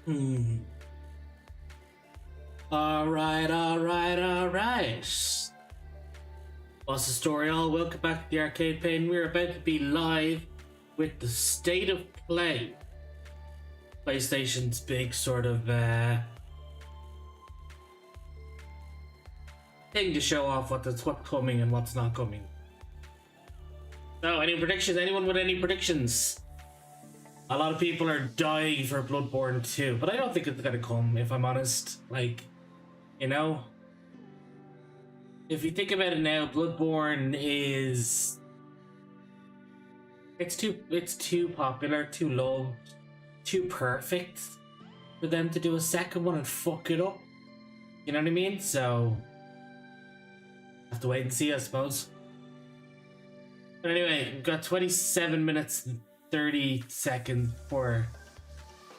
Hmm. Alright. What's the story all? Welcome back to the Arcade Pain. We're about to be live with the state of play. PlayStation's big sort of thing to show off what's coming and what's not coming. So, any predictions? Anyone with any predictions? A lot of people are dying for Bloodborne 2, but I don't think it's gonna come, if I'm honest. Like, you know, if you think about it now, Bloodborne is it's too popular, too loved, too perfect for them to do a second one and fuck it up. You know what I mean? So have to wait and see, I suppose. But anyway, we've got 27 minutes and 30 seconds for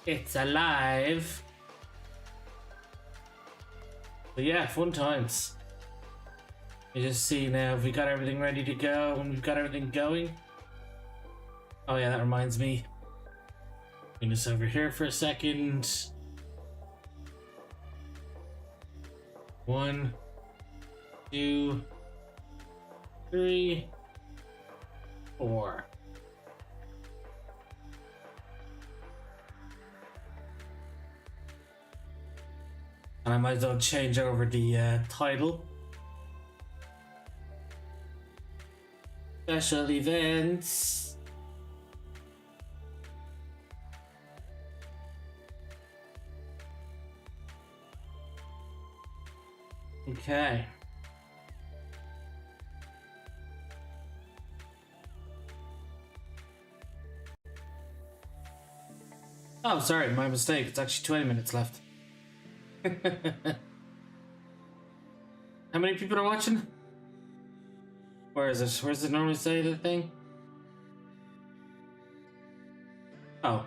it's alive. But yeah, fun times. You just see now if we got everything ready to go and we've got everything going. Oh yeah, that reminds me. Bring this over here for a second. 1, 2, 3, 4. And I might as well change over the title. Special events. Okay. Oh, sorry, my mistake. It's actually 20 minutes left. How many people are watching? Where is it? Where does it normally say the thing? Oh,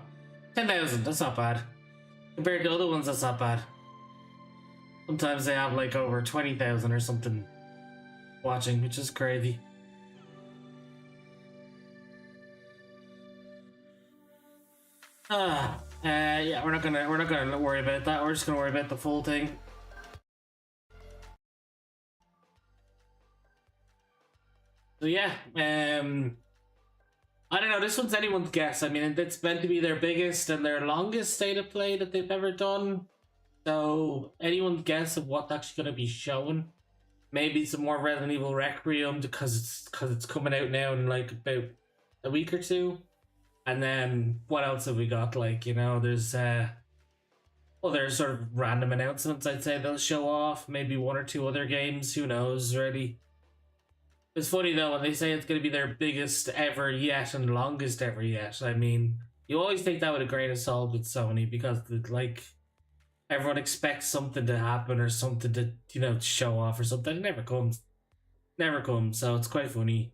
10,000. That's not bad. Compared to other ones, that's not bad. Sometimes they have like over 20,000 or something watching, which is crazy. Yeah, we're not gonna worry about that. We're just gonna worry about the full thing. So yeah, I don't know. This one's anyone's guess. I mean, it's meant to be their biggest and their longest state of play that they've ever done. So anyone's guess of what's actually gonna be shown. Maybe some more Resident Evil Requiem because it's coming out now in like about a week or two. And then what else have we got? Like, you know, there's there's sort of random announcements I'd say they'll show off. Maybe one or two other games. Who knows, really. It's funny though when they say it's going to be their biggest ever yet and longest ever yet. I mean, you always think that with a grain of salt with Sony because like everyone expects something to happen or something to show off or something. It never comes, never comes. So it's quite funny.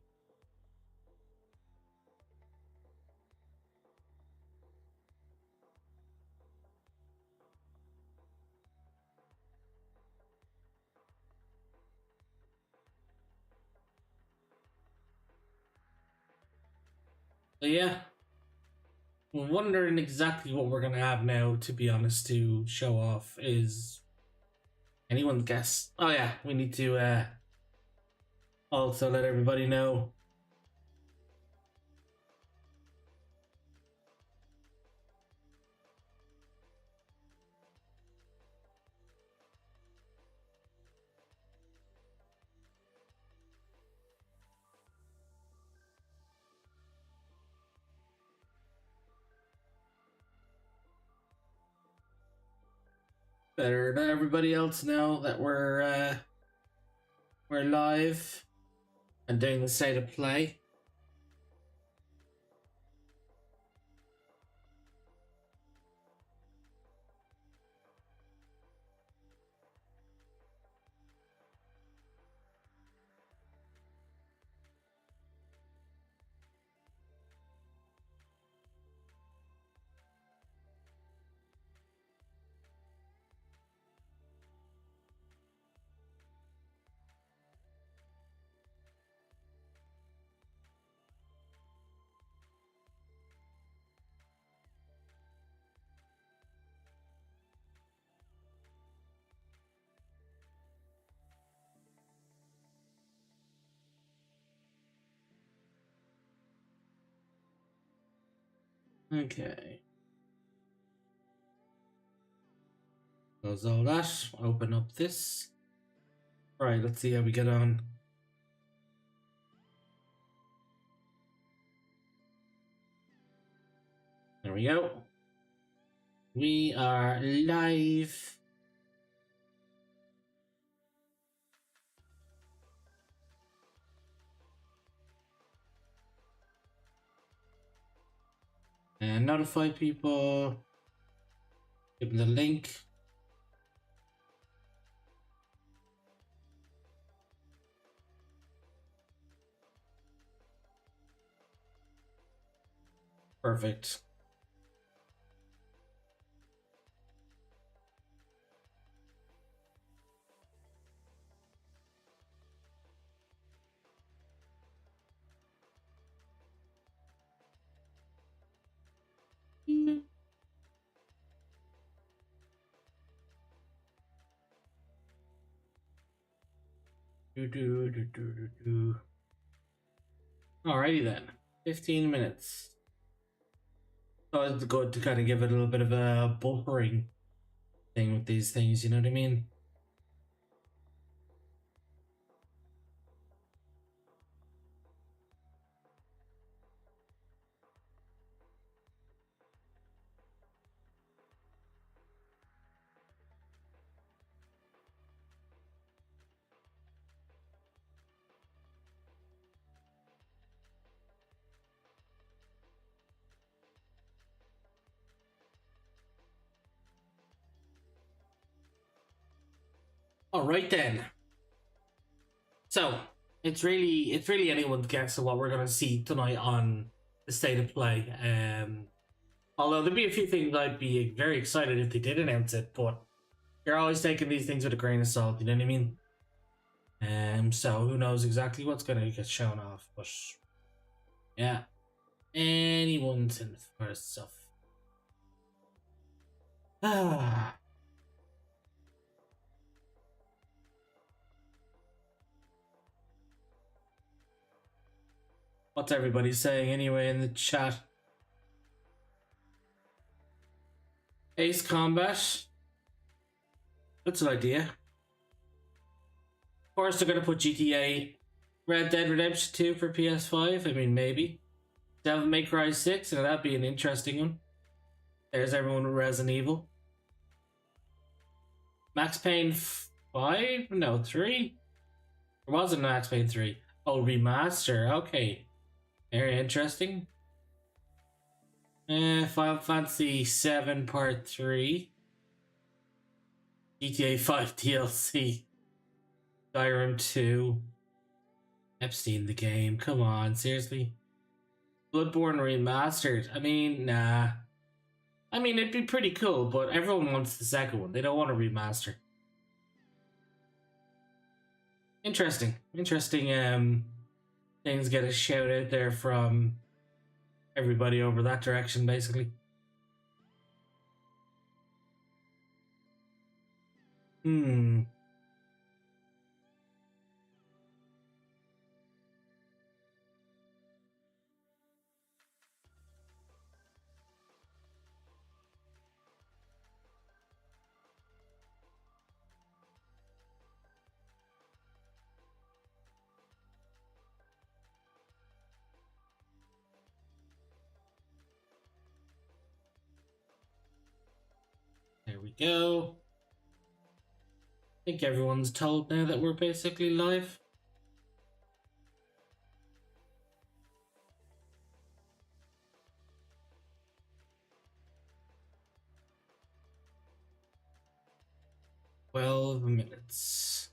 So yeah, I'm wondering exactly what we're gonna have now. To be honest, to show off is anyone's guess. Oh yeah, we need to also let everybody know. Better let everybody else know that we're live and doing the state of play. Okay. Close all that. Open up this. Right, let's see how we get on. There we go. We are live. And notify people. Give them the link. Perfect. Alrighty then. 15 minutes. So it's good to kind of give it a little bit of a buffering thing with these things, you know what I mean? Alright then. So it's really anyone's guess of what we're gonna see tonight on the state of play. Although there'd be a few things I'd be very excited if they did announce it, but you're always taking these things with a grain of salt, you know what I mean? So who knows exactly what's gonna get shown off, but yeah. Anyone's in for stuff. Ah. What's everybody saying anyway in the chat? Ace Combat. That's an idea. Of course, they're going to put GTA Red Dead Redemption 2 for PS5. I mean, maybe. Devil May Cry 6, and that'd be an interesting one. There's everyone with Resident Evil. Max Payne 5? No, 3? There wasn't Max Payne 3. Oh, remaster. Okay. Very interesting. Final Fantasy 7 Part 3. GTA 5 DLC. Skyrim 2. Epstein the game. Come on, seriously? Bloodborne remastered. I mean, nah. I mean, it'd be pretty cool, but everyone wants the second one. They don't want a remaster. Interesting. Interesting things get a shout out there from everybody over that direction, basically. There we go. I think everyone's told now that we're basically live. "12 minutes.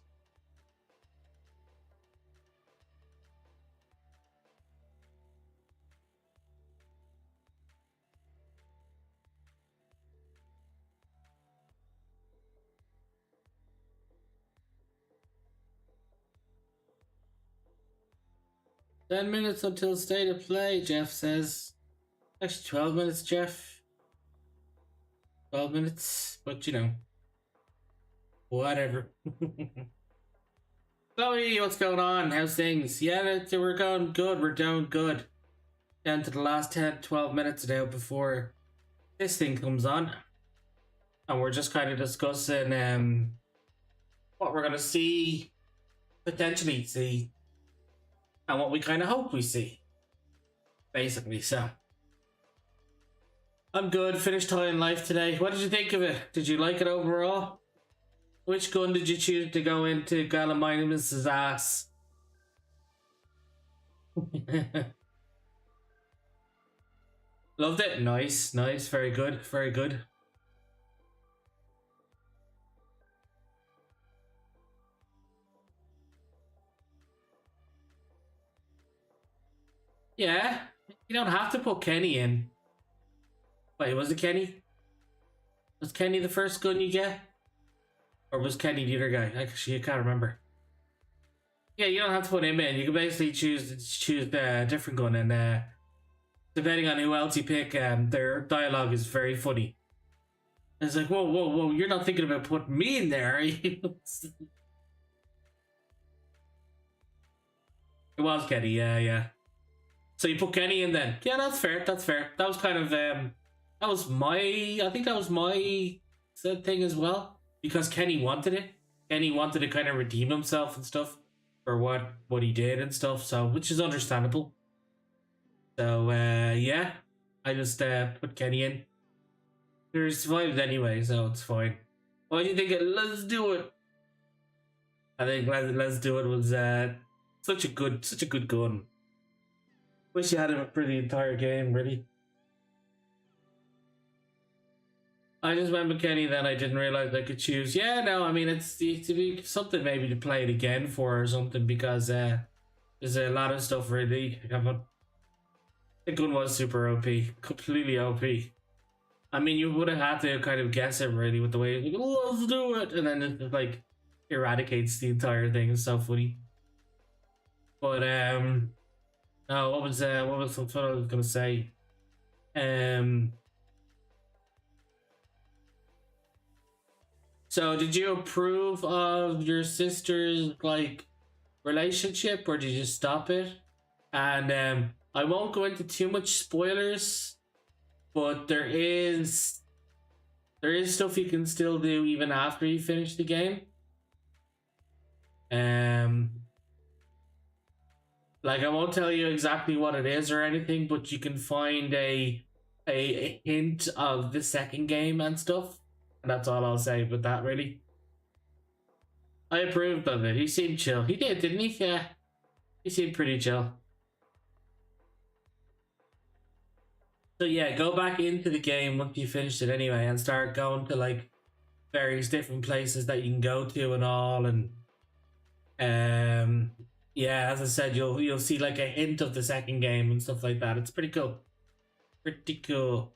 "10 minutes until state of play," Jeff says. Actually, 12 minutes, Jeff. 12 minutes, but you know. Whatever. Chloe, what's going on? How's things? Yeah, we're going good. We're doing good. Down to the last 10, 12 minutes now before this thing comes on. And we're just kind of discussing what we're going to see, potentially see, and what we kind of hope we see. Basically, so. I'm good, finished High in Life today. What did you think of it? Did you like it overall? Which gun did you choose to go into Gallimimus's ass? Loved it. Nice, nice, very good, very good. Yeah, you don't have to put Kenny in. Wait, was it Kenny? Was Kenny the first gun you get? Or was Kenny the other guy? Actually, I can't remember. Yeah, you don't have to put him in. You can basically choose a different gun, and depending on who else you pick, their dialogue is very funny. It's like, whoa, whoa, whoa! You're not thinking about putting me in there, are you? It was Kenny, yeah, yeah. So you put Kenny in then? Yeah, that's fair. That's fair. That was kind of that was my. I think that was my thing as well, because Kenny wanted it. Kenny wanted to kind of redeem himself and stuff for what he did and stuff. So, which is understandable. So yeah, I just put Kenny in. He survived anyway, so it's fine. What do you think of Let's Do It? I think Let's Do It was such a good gun. Wish you had him for the entire game, really. I just went with Kenny, then I didn't realize I could choose. Yeah, no, I mean, it's to be something maybe to play it again for or something, because there's a lot of stuff really. The gun was super OP, completely OP. I mean, you would have had to kind of guess it really with the way it's like, let's do it, and then it like eradicates the entire thing. It's so funny. But no, what was what I was gonna say? So did you approve of your sister's like relationship, or did you stop it? And I won't go into too much spoilers, but there is stuff you can still do even after you finish the game. Like, I won't tell you exactly what it is or anything, but you can find a hint of the second game and stuff. And that's all I'll say about that, really. I approved of it. He seemed chill. He did, didn't he? Yeah. He seemed pretty chill. So yeah, go back into the game once you finished it anyway, and start going to like various different places that you can go to and all, and yeah, as I said, you'll see like a hint of the second game and stuff like that. It's pretty cool. Pretty cool.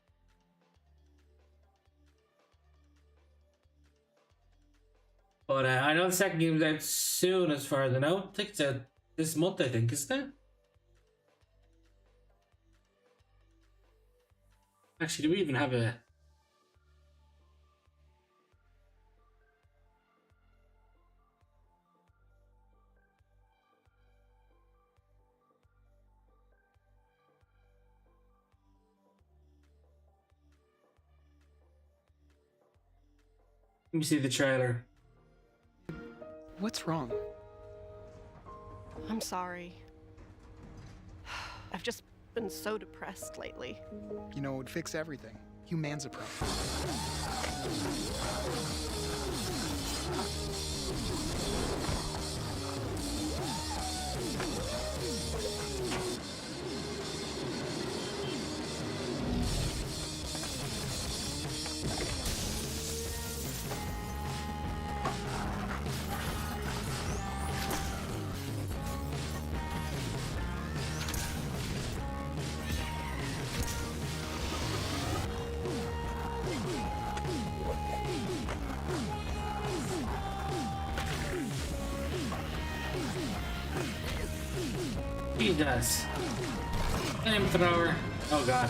But I know the second game is out soon, as far as I know. I think it's out this month, I think, isn't it? Actually, do we even have a... Let me see the trailer. What's wrong? I'm sorry. I've just been so depressed lately. You know, it would fix everything. Humanzapro. He does. Flamethrower. Oh god.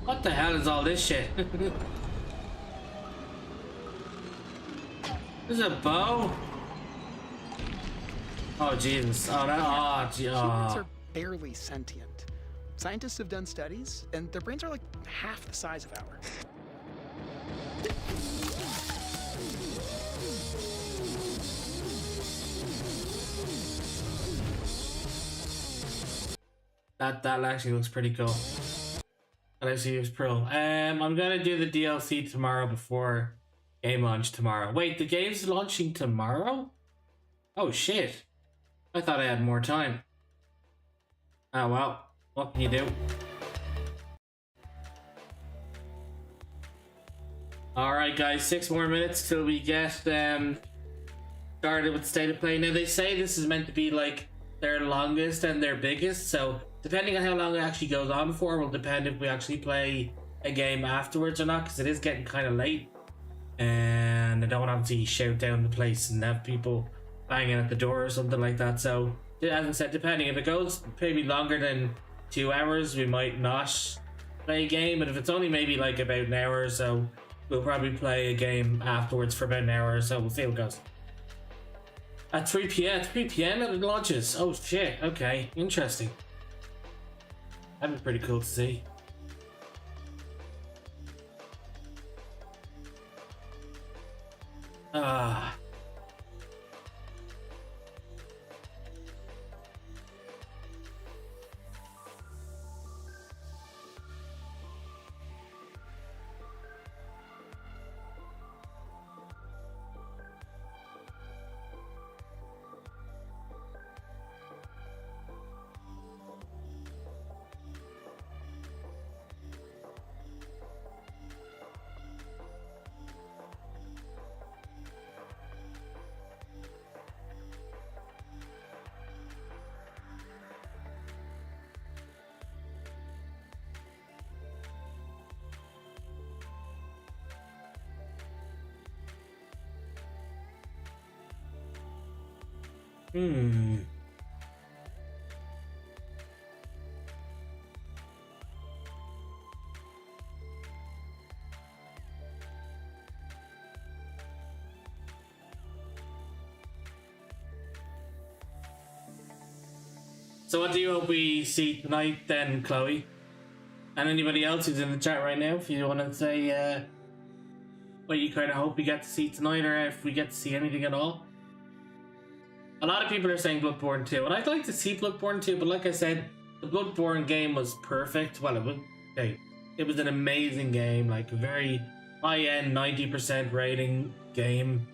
What the hell is all this shit? There's a bow? Oh, Jesus. Oh, that. Oh, gee. Humans Oh. are barely sentient. Scientists have done studies, and their brains are like half the size of ours. That actually looks pretty cool. That actually looks pro. I'm gonna do the DLC tomorrow before game launch tomorrow. Wait, the game's launching tomorrow? Oh shit. I thought I had more time. Oh well, what can you do? Alright guys, 6 more minutes till we get started with State of Play. Now they say this is meant to be like their longest and their biggest, so depending on how long it actually goes on for will depend if we actually play a game afterwards or not, because it is getting kind of late. And I don't want to obviously shout down the place and have people banging at the door or something like that. So as I said, depending if it goes maybe longer than 2 hours, we might not play a game, but if it's only maybe like about an hour or so, we'll probably play a game afterwards for about an hour or so. We'll see how it goes. At 3 p.m. 3 p.m. it launches. Oh shit, okay, interesting. That'd be pretty cool to see. Ah. Hmm. So what do you hope we see tonight then, Chloe? And anybody else who's in the chat right now, if you want to say what you kind of hope we get to see tonight, or if we get to see anything at all. A lot of people are saying Bloodborne 2, and I'd like to see Bloodborne 2, but like I said, the Bloodborne game was perfect. Well, it was an amazing game, like a very high-end 90% rating game.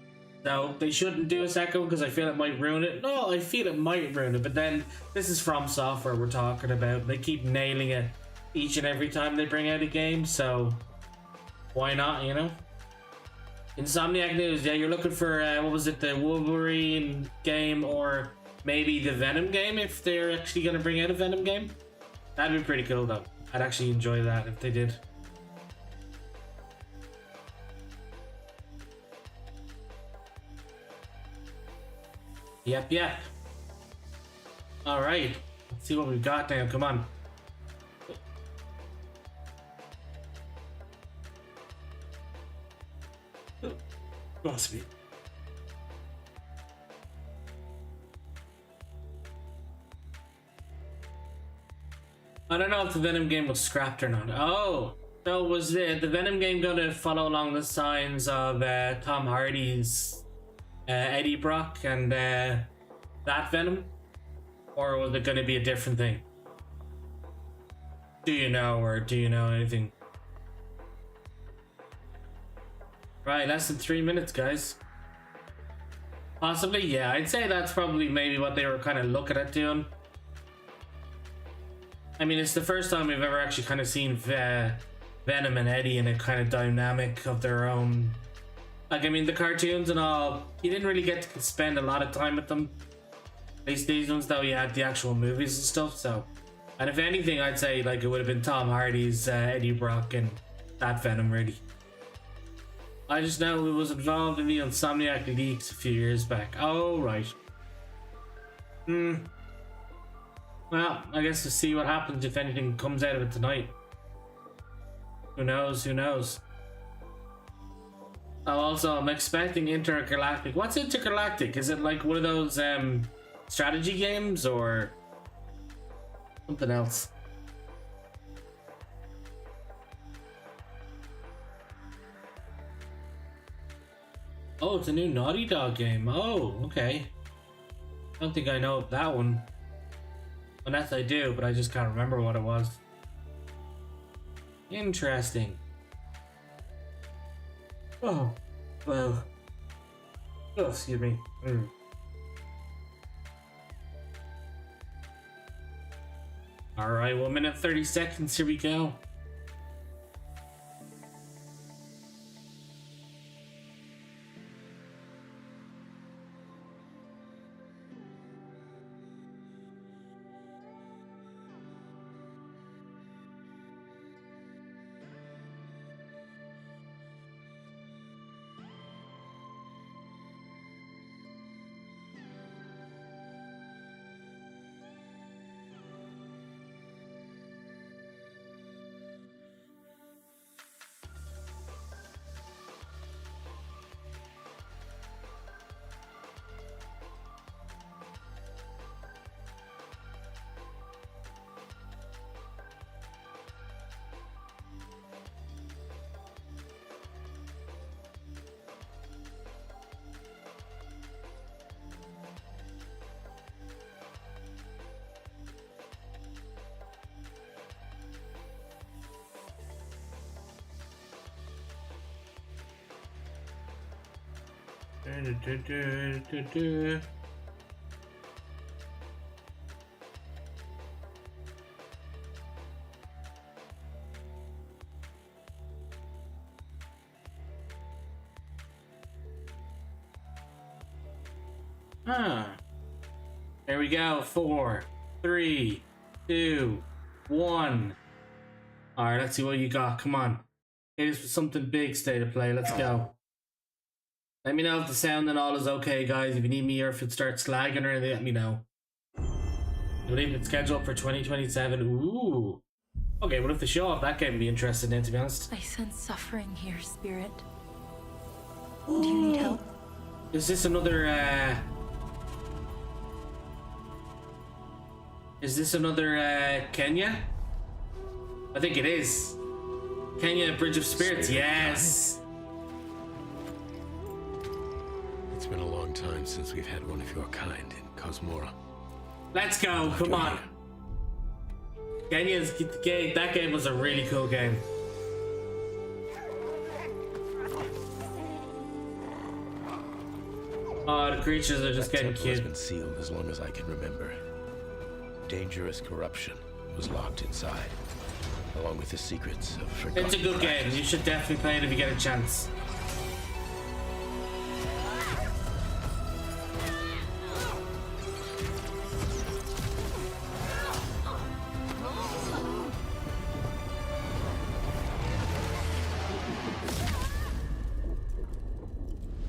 So they shouldn't do a second because I feel it might ruin it. No, I feel it might ruin it, but then this is From Software we're talking about. They keep nailing it each and every time they bring out a game, so why not, you know? Insomniac News, yeah, you're looking for, what was it, the Wolverine game or maybe the Venom game if they're actually going to bring out a Venom game? That'd be pretty cool though. I'd actually enjoy that if they did. Yep. Alright, let's see what we've got now, come on. Must be. I don't know if the Venom game was scrapped or not. Oh, so was the Venom game going to follow along the signs of Tom Hardy's Eddie Brock and that Venom? Or was it going to be a different thing? Do you know, or do you know anything? Right, less than 3 minutes, guys. Possibly, yeah. I'd say that's probably maybe what they were kind of looking at doing. I mean, it's the first time we've ever actually kind of seen Venom and Eddie in a kind of dynamic of their own. Like, I mean, the cartoons and all, you didn't really get to spend a lot of time with them. At least these ones, though, you had the actual movies and stuff, so. And if anything, I'd say, like, it would have been Tom Hardy's Eddie Brock and that Venom, really. I just know it was involved in the Insomniac leaks a few years back. Oh, right. Well, I guess we'll see what happens if anything comes out of it tonight. Who knows? Who knows? Oh, also, I'm expecting intergalactic. What's intergalactic? Is it like one of those strategy games or something else? Oh, it's a new Naughty Dog game. Oh, okay. I don't think I know that one. Unless I do, but I just can't remember what it was. Interesting. Oh, well. Oh, excuse me. Alright, 1 minute 30 seconds. Here we go. There we go. 4, 3, 2, 1. Alright, let's see what you got. Come on. Hit us with something big, State of Play. Let's go. Let me know if the sound and all is okay, guys. If you need me or if it starts lagging or anything, let me know. I believe it's scheduled for 2027. Ooh. Okay, what if the show off that game would be interesting in, to be honest? I sense suffering here, Spirit. Do you need help? Is this another, Is this another, Kenya? I think it is. Kenya, Bridge of Spirits, yes! It's been a long time since we've had one of your kind in Cosmora. Let's go, come on. Kenya's game, that game was a really cool game. Oh, the creatures are just getting temple has cute. been sealed as long as I can remember. Dangerous corruption was locked inside, along with the secrets of forgotten It's a good game. You should definitely play it if you get a chance.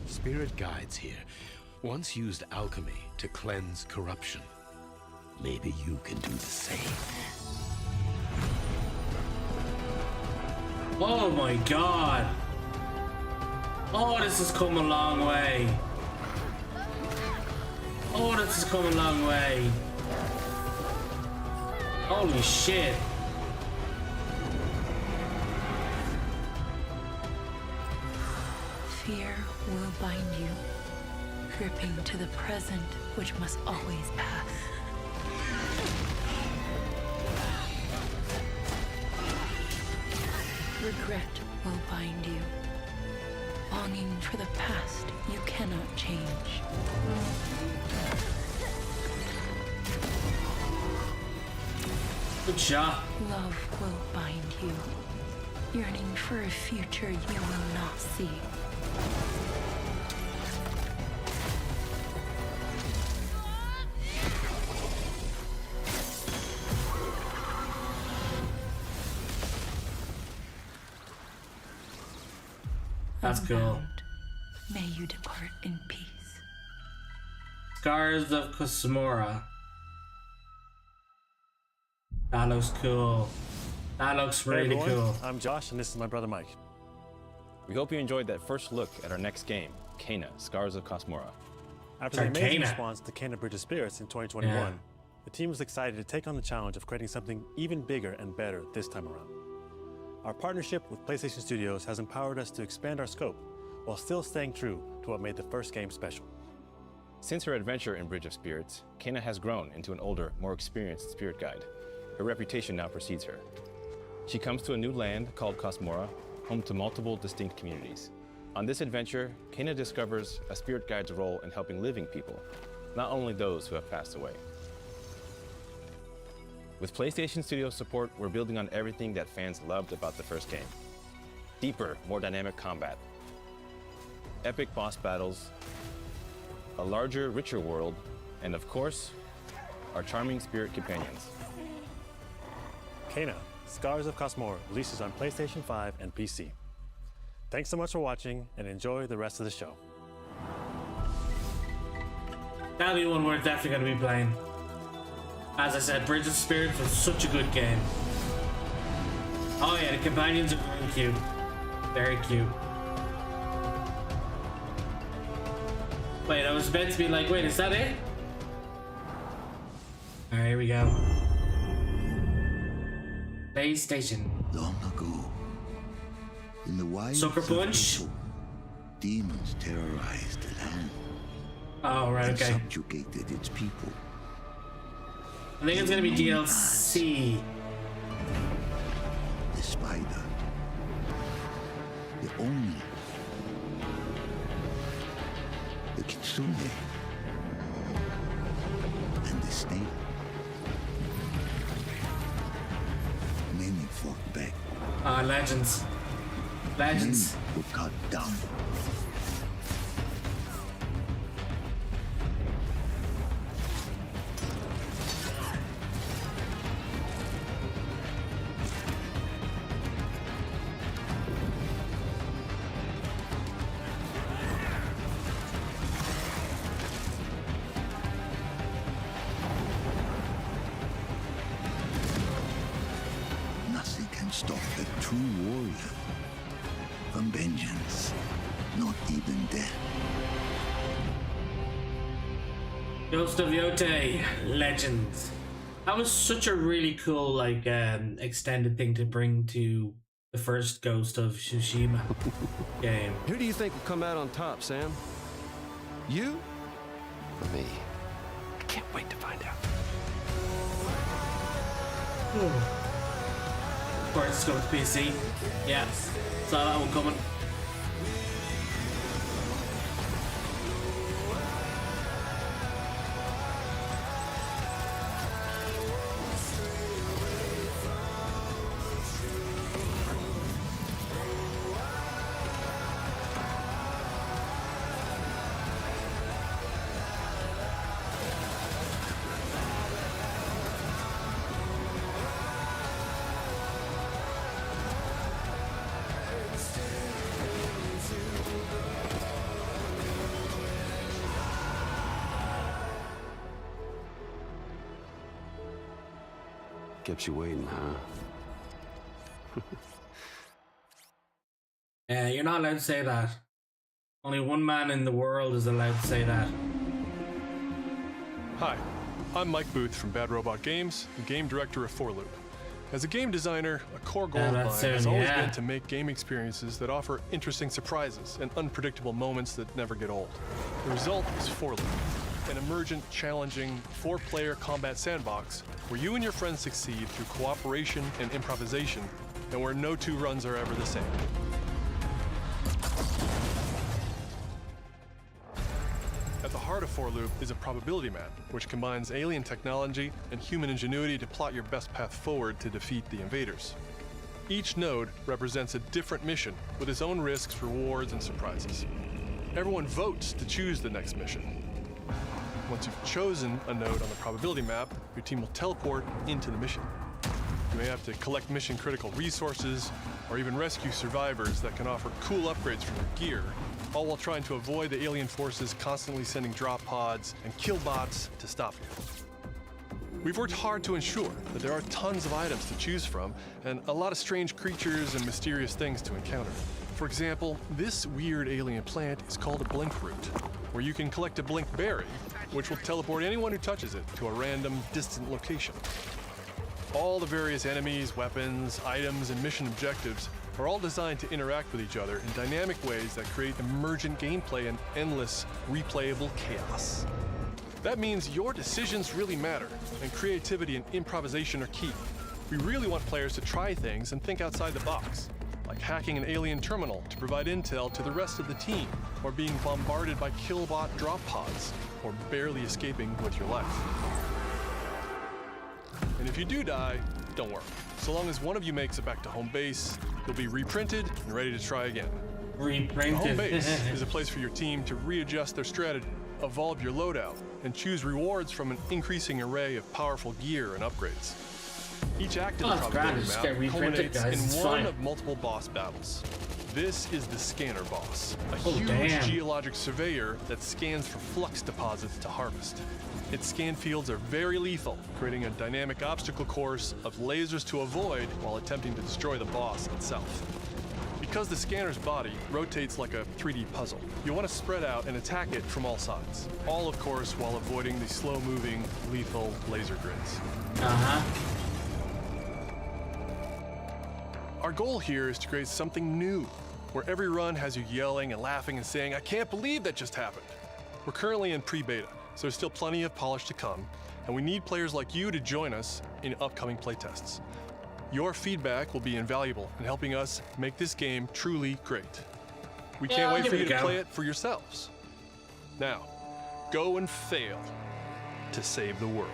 Spirit guides here once used alchemy to cleanse corruption. Maybe you can do the same. Oh my god. Oh, this has come a long way. Oh, this has come a long way. Holy shit. Fear will bind you, gripping to the present, which must always pass. Regret will bind you, longing for the past you cannot change. Good shot. Love will bind you, yearning for a future you will not see. That's cool. Unbound, may you depart in peace. Scars of Cosmora. That looks cool. That looks Hey really everyone, cool. I'm Josh and this is my brother Mike. We hope you enjoyed that first look at our next game, Kena, Scars of Cosmora. After the amazing Kena. response to Kena Bridge of Spirits in 2021, Yeah. the team was excited to take on the challenge of creating something even bigger and better this time around. Our partnership with PlayStation Studios has empowered us to expand our scope while still staying true to what made the first game special. Since her adventure in Bridge of Spirits, Kena has grown into an older, more experienced spirit guide. Her reputation now precedes her. She comes to a new land called Cosmora, home to multiple distinct communities. On this adventure, Kena discovers a spirit guide's role in helping living people, not only those who have passed away. With PlayStation Studios support, we're building on everything that fans loved about the first game. Deeper, more dynamic combat, epic boss battles, a larger, richer world, and of course, our charming spirit companions. Kena, Scars of Cosmora releases on PlayStation 5 and PC. Thanks so much for watching and enjoy the rest of the show. That'll be one we're definitely going to be playing. As I said, Bridge of Spirits was such a good game. Oh yeah, the companions are very cute. Very cute. Wait, I was meant to be like, wait, is that it? Alright, here we go. PlayStation. Long ago, in the wilds Sucker of Punch? April, demons terrorized the land Oh, right, and okay. subjugated its people. I think it's gonna be DLC. The spider, the oni, the kitsune, and the snake. Many fought back. Ah, Legends. Legends. Many were cut down. Nothing can stop a true warrior from vengeance, not even death. Ghost of Yote, Legends. That was such a really cool, like, extended thing to bring to the first Ghost of Tsushima game. Who do you think will come out on top, Sam? You or me? I can't wait to find out. Of course, it's going to PC. Yeah, saw that one coming. Kept you waiting, huh? You're not allowed to say that. Only one man in the world is allowed to say that. Hi, I'm Mike Booth from Bad Robot Games, and game director of 4Loop. As a game designer, a core goal of mine that's has it, always yeah. been to make game experiences that offer interesting surprises and unpredictable moments that never get old. The result is 4Loop, an emergent, challenging, 4-player combat sandbox where you and your friends succeed through cooperation and improvisation, and where no two runs are ever the same. At the heart of 4Loop is a probability map, which combines alien technology and human ingenuity to plot your best path forward to defeat the invaders. Each node represents a different mission with its own risks, rewards, and surprises. Everyone votes to choose the next mission. Once you've chosen a node on the probability map, your team will teleport into the mission. You may have to collect mission-critical resources, or even rescue survivors that can offer cool upgrades from your gear, all while trying to avoid the alien forces constantly sending drop pods and kill bots to stop you. We've worked hard to ensure that there are tons of items to choose from and a lot of strange creatures and mysterious things to encounter. For example, this weird alien plant is called a blink root, where you can collect a blink berry, which will teleport anyone who touches it to a random, distant location. All the various enemies, weapons, items, and mission objectives are all designed to interact with each other in dynamic ways that create emergent gameplay and endless, replayable chaos. That means your decisions really matter, and creativity and improvisation are key. We really want players to try things and think outside the box, like hacking an alien terminal to provide intel to the rest of the team, or being bombarded by killbot drop pods, or barely escaping with your life. And if you do die, don't worry. So long as one of you makes it back to home base, you'll be reprinted and ready to try again. Reprinted. Home base is a place for your team to readjust their strategy, evolve your loadout, and choose rewards from an increasing array of powerful gear and upgrades. Each act of the probability map culminates in one of multiple boss battles. This is the scanner boss, a huge geologic surveyor that scans for flux deposits to harvest. Its scan fields are very lethal, creating a dynamic obstacle course of lasers to avoid while attempting to destroy the boss itself. Because the scanner's body rotates like a 3D puzzle, you want to spread out and attack it from all sides. All, of course, while avoiding the slow-moving, lethal laser grids. Our goal here is to create something new, where every run has you yelling and laughing and saying, "I can't believe that just happened." We're currently in pre-beta, so there's still plenty of polish to come, and we need players like you to join us in upcoming playtests. Your feedback will be invaluable in helping us make this game truly great. We can't wait for you to play it for yourselves. Now, go and fail to save the world.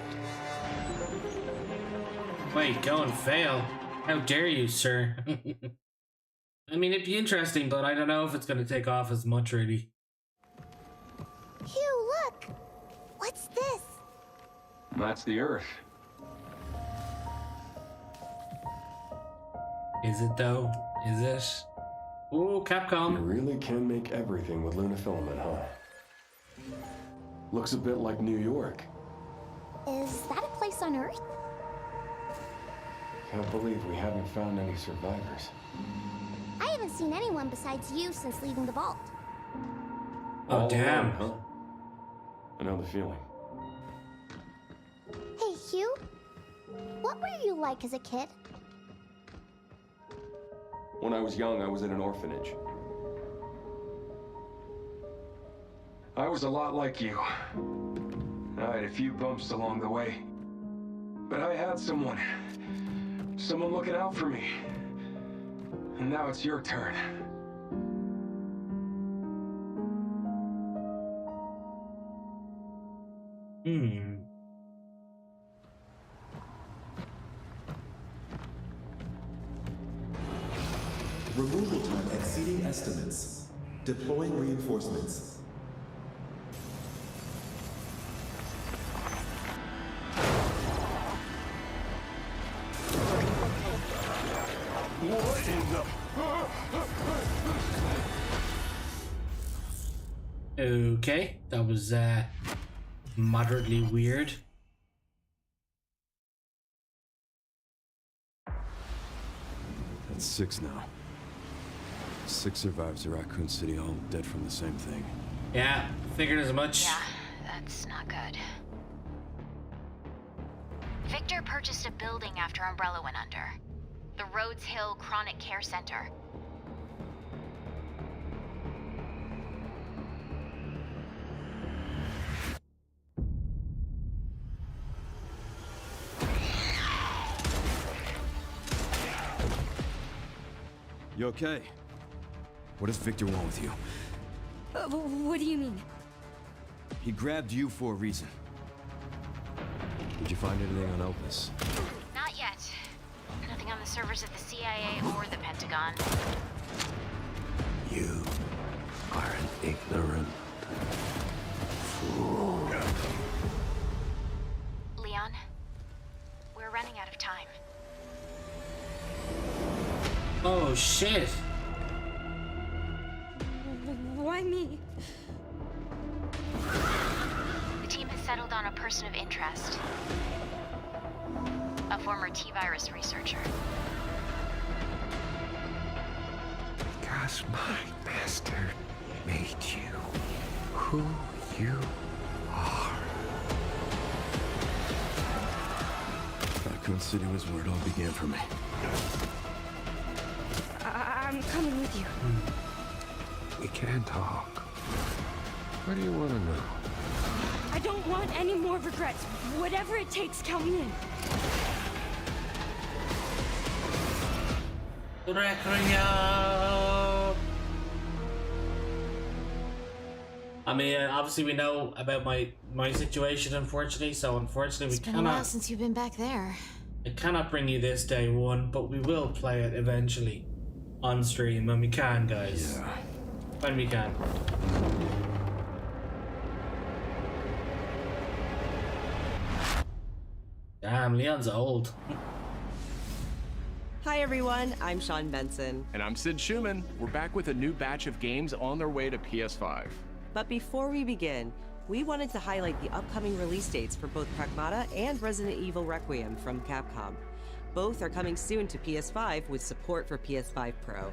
Wait, go and fail? How dare you, sir? I mean, it'd be interesting, but I don't know if it's going to take off as much, really. Hugh, look! What's this? That's the Earth. Is it, though? Is it? Ooh, Capcom. You really can make everything with lunafilament, huh? Looks a bit like New York. Is that a place on Earth? Can't believe we haven't found any survivors. I haven't seen anyone besides you since leaving the vault. Oh, damn. Huh? I know the feeling. Hey, Hugh. What were you like as a kid? When I was young, I was in an orphanage. I was a lot like you. I had a few bumps along the way. But I had someone looking out for me. And now it's your turn. Removal time exceeding estimates. Deploying reinforcements. What in the... Okay, that was moderately weird. That's 6 now. 6 survivors of Raccoon City, all dead from the same thing. Yeah, figured as much. Yeah, that's not good. Victor purchased a building after Umbrella went under. The Rhodes Hill Chronic Care Center. You okay? What does Victor want with you? What do you mean? He grabbed you for a reason. Did you find anything on Opus? Not yet. Nothing on the servers of the CIA or the Pentagon. You are an ignorant fool. Leon, we're running out of time. Oh, shit. Why me? The team has settled on a person of interest. A former T-virus researcher. God has my master made you who you are? Raccoon City was where it all began for me. I'm coming with you. We can talk. What do you want to know? I don't want any more regrets. Whatever it takes, count me in. Wrapping up. I mean, obviously we know about my situation, unfortunately. So unfortunately, It's been a while since you've been back there. I cannot bring you this day one, but we will play it eventually on stream when we can, guys. Yeah. When we can. Damn, Leon's old. Hi everyone, I'm Sean Benson. And I'm Sid Schumann. We're back with a new batch of games on their way to PS5. But before we begin, we wanted to highlight the upcoming release dates for both Pragmata and Resident Evil Requiem from Capcom. Both are coming soon to PS5 with support for PS5 Pro.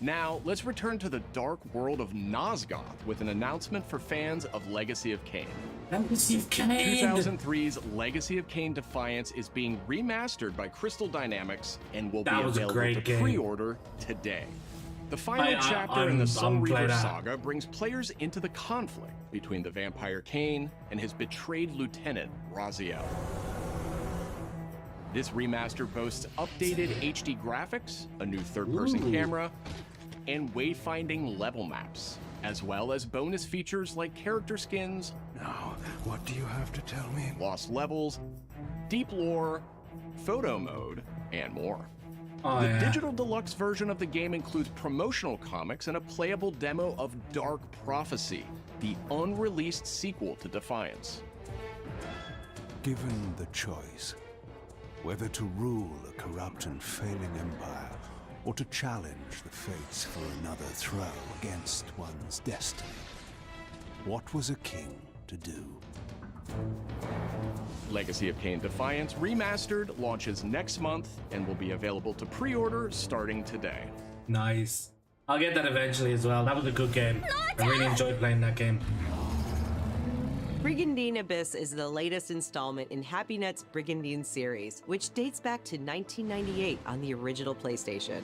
Now, let's return to the dark world of Nosgoth with an announcement for fans of Legacy of Kain. Legacy of Kain! 2003's Legacy of Kain Defiance is being remastered by Crystal Dynamics and will be available to pre-order today. The final chapter in the Sun Reaver saga brings players into the conflict between the vampire Kain and his betrayed lieutenant, Raziel. This remaster boasts updated HD graphics, a new third-person camera, and wayfinding level maps, as well as bonus features like character skins. Now, what do you have to tell me? Lost levels, deep lore, photo mode, and more. Oh, the digital deluxe version of the game includes promotional comics and a playable demo of Dark Prophecy, the unreleased sequel to Defiance. Given the choice, whether to rule a corrupt and failing empire, or to challenge the fates for another throw against one's destiny, what was a king to do? Legacy of Kain Defiance Remastered launches next month and will be available to pre-order starting today. Nice. I'll get that eventually as well. That was a good game. I really enjoyed playing that game. Brigandine Abyss is the latest installment in HappyNet's Brigandine series, which dates back to 1998 on the original PlayStation.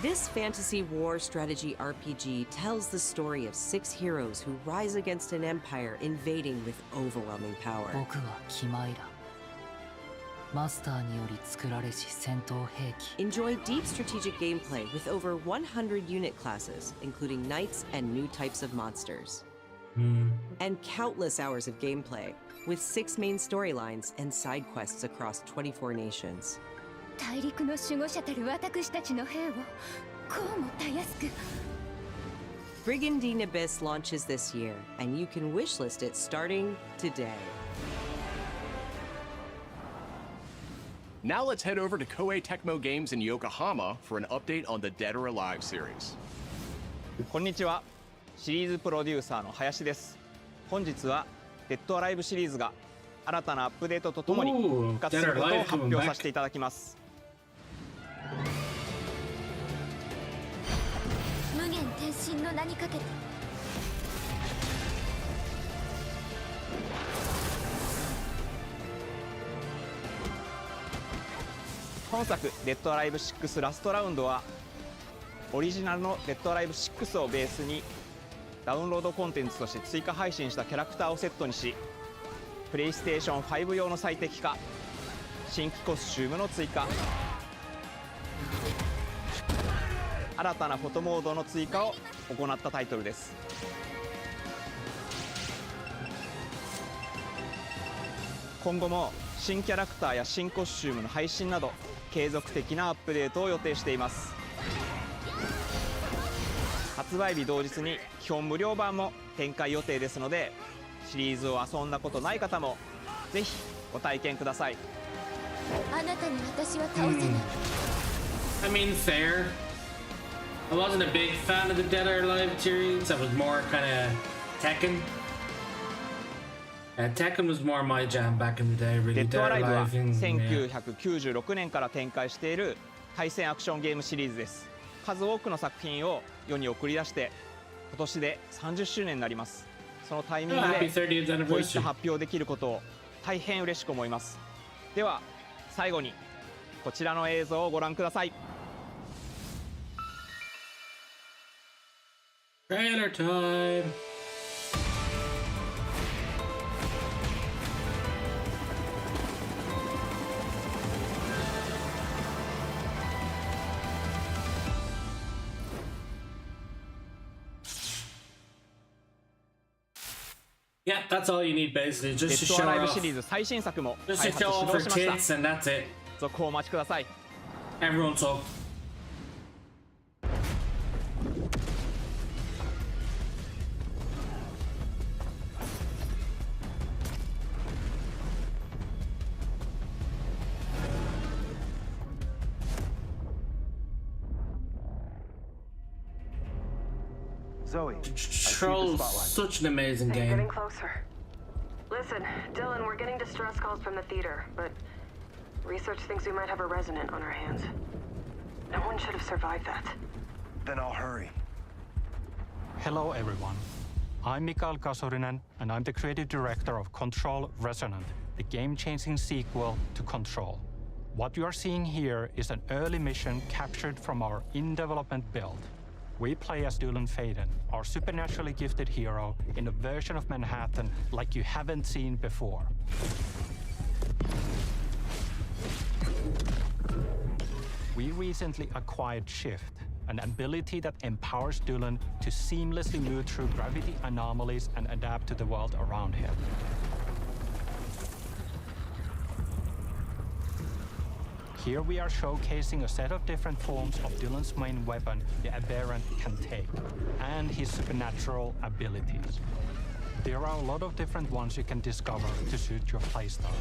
This fantasy war strategy RPG tells the story of 6 heroes who rise against an empire invading with overwhelming power. Enjoy deep strategic gameplay with over 100 unit classes, including knights and new types of monsters. And countless hours of gameplay, with 6 main storylines and side quests across 24 nations. Brigandine Abyss launches this year, and you can wishlist it starting today. Now let's head over to Koei Tecmo Games in Yokohama for an update on the Dead or Alive series. こんにちは。シリーズプロデューサーの林です。本日はデッドアライブシリーズが新たなアップデートとともに復活することを発表させていただきます。無限転身の名にかけて。本作「デッドアライブ6ラストラウンド」はオリジナルの「デッドアライブ6」をベースにダウンロードコンテンツとして追加配信したキャラクターをセットにし、プレイステーション5用の最適化、新規コスチュームの追加、新たなフォトモードの追加を行ったタイトルです。今後も新キャラクターや新コスチュームの配信など継続的なアップデートを予定しています。発売日同日に基本無料版も展開予定ですので、シリーズを遊んだことない方もぜひご体験ください。あなたに私は倒せない。I mean, fair. I wasn't a big fan of the Dead or Alive series. I was more kind of Tekken. Tekken was more my jam back in the day, デ really. ッドアライブは yeah. 1996年から展開している対戦アクションゲームシリーズです。数多くの作品を世に送り出して今年で30周年になります。そのタイミングでこういった発表できることを大変嬉しく思います。では最後にこちらの映像をご覧ください。Trailer time. Yeah, that's all you need basically. Just to show off. シリーズ最新作も Just 開 to 発 show 始 off 動 her しました。 tits and that's it. 続報をお待ちください。 Everyone's hooked. Zoe, Troll, such an amazing game. Getting closer. Listen, Dylan, we're getting distress calls from the theater, but research thinks we might have a resonant on our hands. No one should have survived that. Then I'll hurry. Hello, everyone. I'm Mikael Kasurinen, and I'm the creative director of Control Resonant, the game-changing sequel to Control. What you are seeing here is an early mission captured from our in-development build. We play as Dylan Faden, our supernaturally gifted hero, in a version of Manhattan like you haven't seen before. We recently acquired Shift, an ability that empowers Dylan to seamlessly move through gravity anomalies and adapt to the world around him. Here we are showcasing a set of different forms of Dylan's main weapon, the Aberrant, can take, and his supernatural abilities. There are a lot of different ones you can discover to suit your playstyle.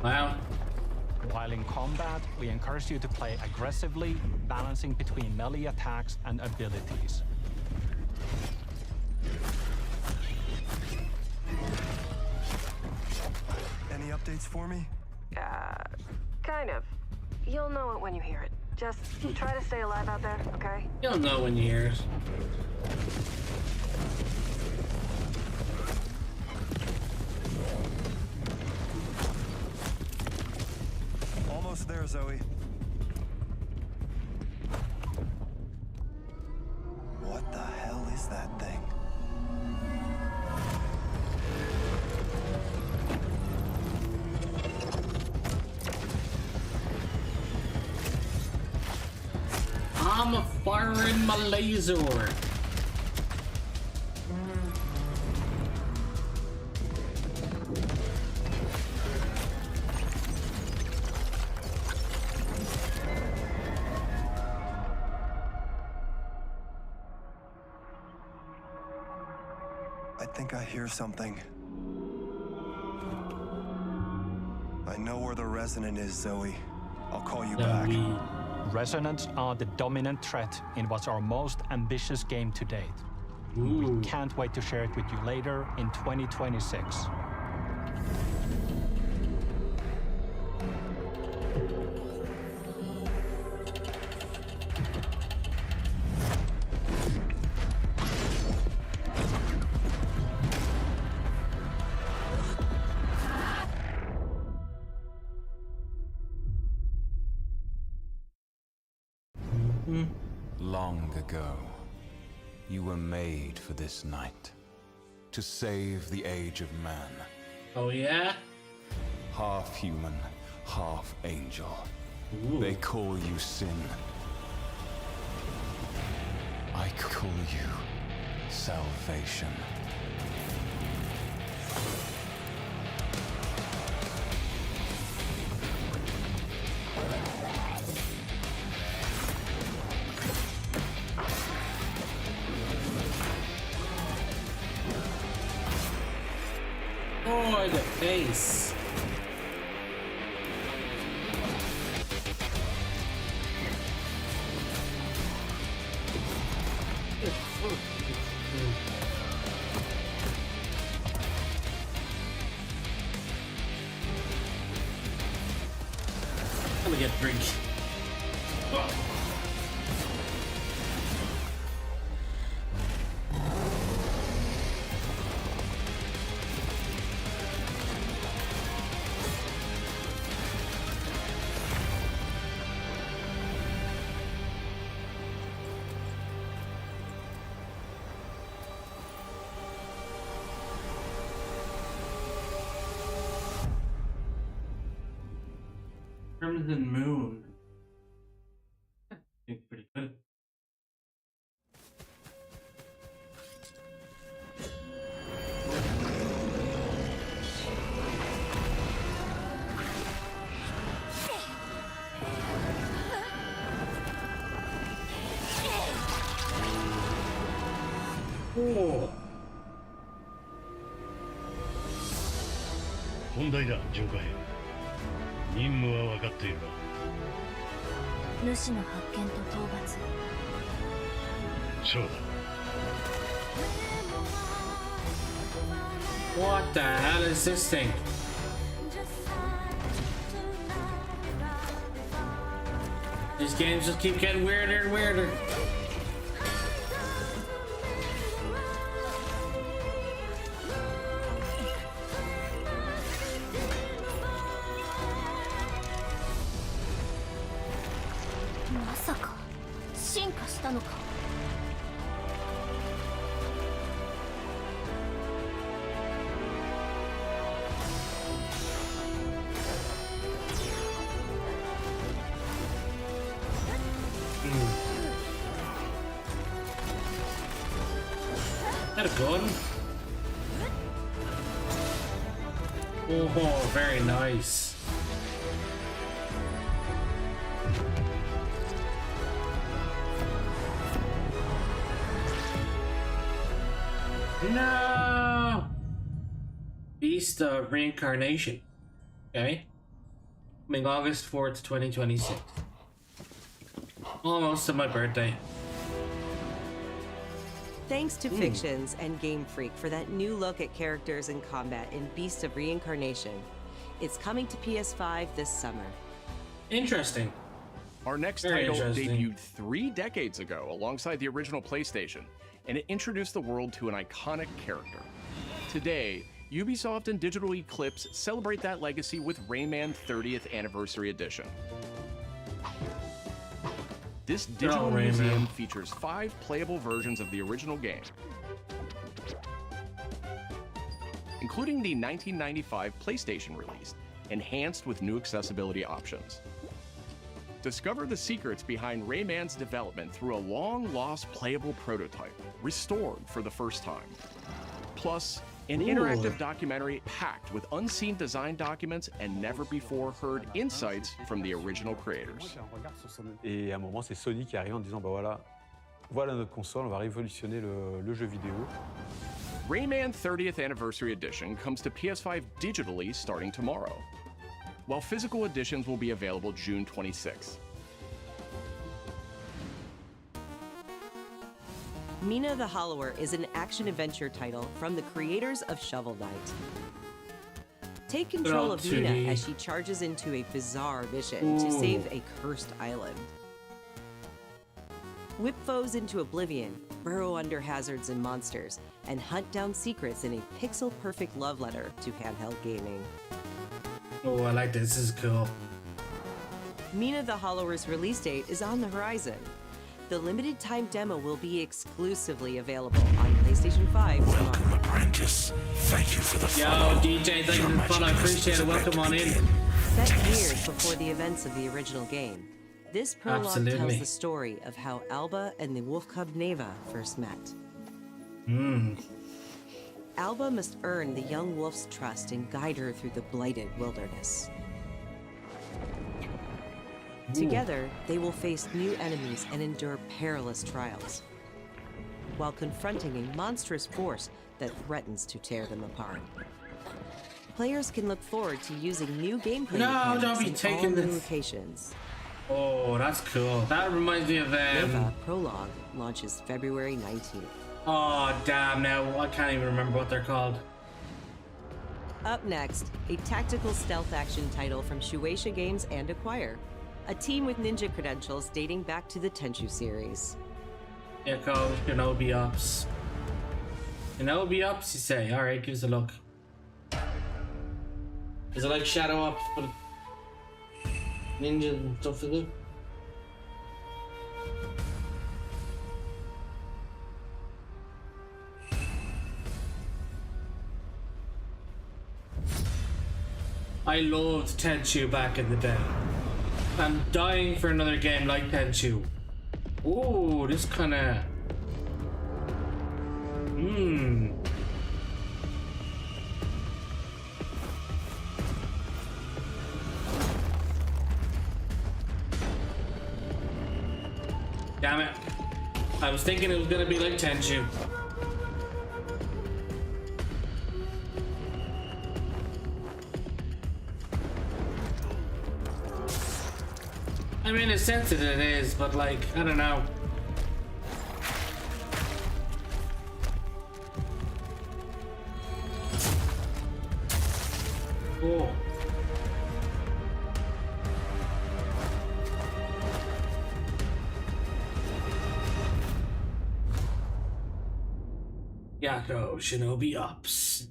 Wow. While in combat, we encourage you to play aggressively, balancing between melee attacks and abilities. Any updates for me? Kind of. You'll know it when you hear it. Just try to stay alive out there, okay? You'll know when you hear it. Almost there, Zoe. What the hell is that thing? I'm firing my laser. I think I hear something. I know where the resonant is, Zoe. I'll call you back. Resonants are the dominant threat in what's our most ambitious game to date. We can't wait to share it with you later in 2026. Long ago, you were made for this night. To save the age of man. Oh yeah? Half human, half angel. They call you sin. I call you salvation. Oh, the face. gonna get drink. Oh. Crimson Moon. I think pretty good. Oh. 問題だ、巡回兵。任務は分かっているが。主の発見と討伐。そうだ。What the hell is this thing? These games just keep getting weirder and weirder. That a gun? Oh, very nice. No! Beast of Reincarnation. Okay. Coming August 4th, 2026. Almost to my birthday. Thanks to Fictions and Game Freak for that new look at characters and combat in Beast of Reincarnation. It's coming to PS5 this summer. Interesting. Our next title debuted 3 decades ago alongside the original PlayStation, and it introduced the world to an iconic character. Today, Ubisoft and Digital Eclipse celebrate that legacy with Rayman 30th Anniversary Edition. This digital museum features 5 playable versions of the original game, including the 1995 PlayStation release, enhanced with new accessibility options. Discover the secrets behind Rayman's development through a long-lost playable prototype, restored for the first time. Plus, an interactive documentary packed with unseen design documents and never-before-heard insights from the original creators. Et à un moment, c'est Sony qui arrive en disant, bah voilà notre console, on va révolutionner le jeu vidéo. Rayman 30th Anniversary Edition comes to PS5 digitally starting tomorrow, while physical editions will be available June 26th. Mina the Hollower is an action-adventure title from the creators of Shovel Knight. Take control of Mina as she charges into a bizarre mission to save a cursed island. Whip foes into oblivion, burrow under hazards and monsters, and hunt down secrets in a pixel-perfect love letter to handheld gaming. Oh, I like this. This is cool. Mina the Hollower's release date is on the horizon. The limited time demo will be exclusively available on PlayStation 5 tomorrow. Welcome, apprentice. Thank you for the follow. Yo, DJ, thank you for the fun. I appreciate it. Welcome on in. Set years before the events of the original game, this prologue tells the story of how Alba and the wolf cub Neva first met. Alba must earn the young wolf's trust and guide her through the blighted wilderness. Together, they will face new enemies and endure perilous trials, while confronting a monstrous force that threatens to tear them apart. Players can look forward to using new gameplay mechanics in all new locations. Oh, that's cool. That reminds me of Neva Prologue launches February 19th. Oh, damn, now I can't even remember what they're called. Up next, a tactical stealth action title from Shueisha Games and Acquire. a team with ninja credentials dating back to the Tenchu series. Yeah, called Shinobi Ops. Shinobi Ops, you say? Alright, give us a look. Is it like Shadow Ops, but ninja and stuff like that? I loved Tenchu back in the day. I'm dying for another game like Tenchu. Ooh, this kinda... Damn it. I was thinking it was gonna be like Tenchu. I mean, in a sense it is, but like, I don't know. Oh. Yako Shinobi Ops.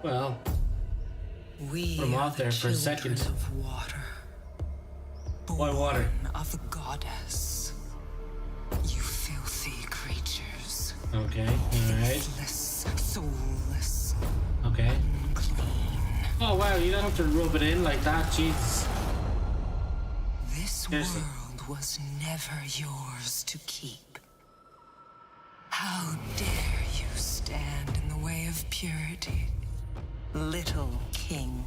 Well, we put him out there for a second. Of water. Why water? Of the goddess. You filthy creatures. Okay, alright. Faithless, soulless. Okay. Unclean. Oh wow, you don't have to rub it in like that, Jesus. This world was never yours to keep. How dare you stand in the way of purity? Little king.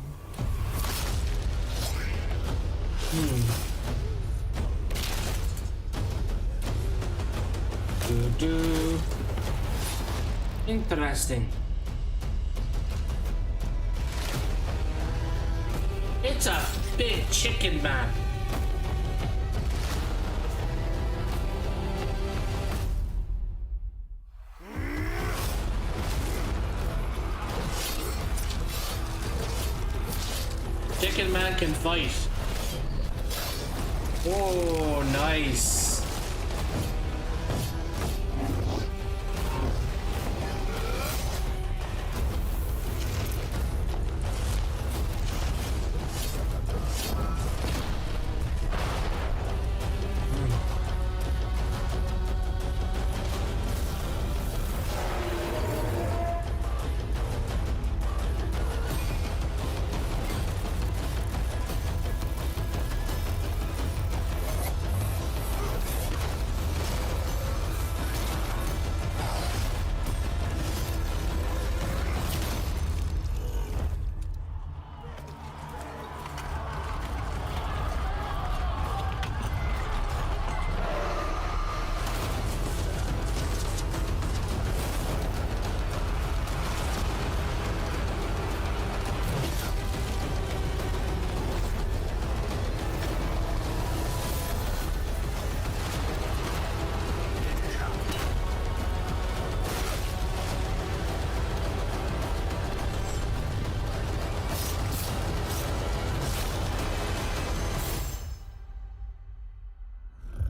Interesting. It's a big chicken man. Chicken man can fight. Oh, nice.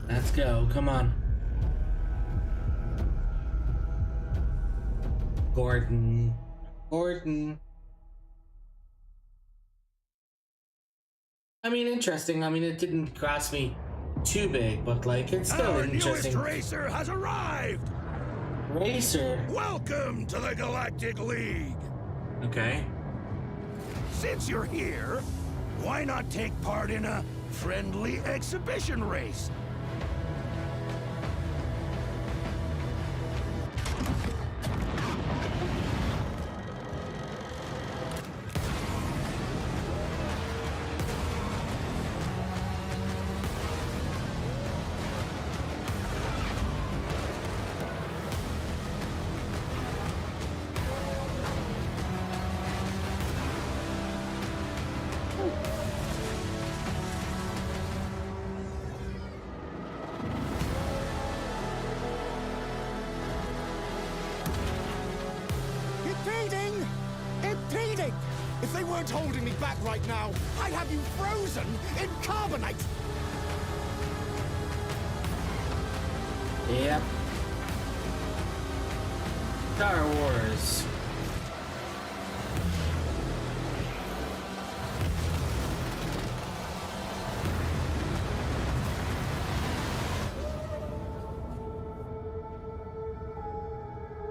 Let's go, come on. Gordon. I mean, interesting. I mean, it didn't grasp me too big, but like, it's still Our interesting. newest racer has arrived! Racer? Welcome to the Galactic League! Okay. Since you're here, why not take part in a friendly exhibition race? Impeding! Impeding! If they weren't holding me back right now, I'd have you frozen in carbonite! Yep. Star Wars.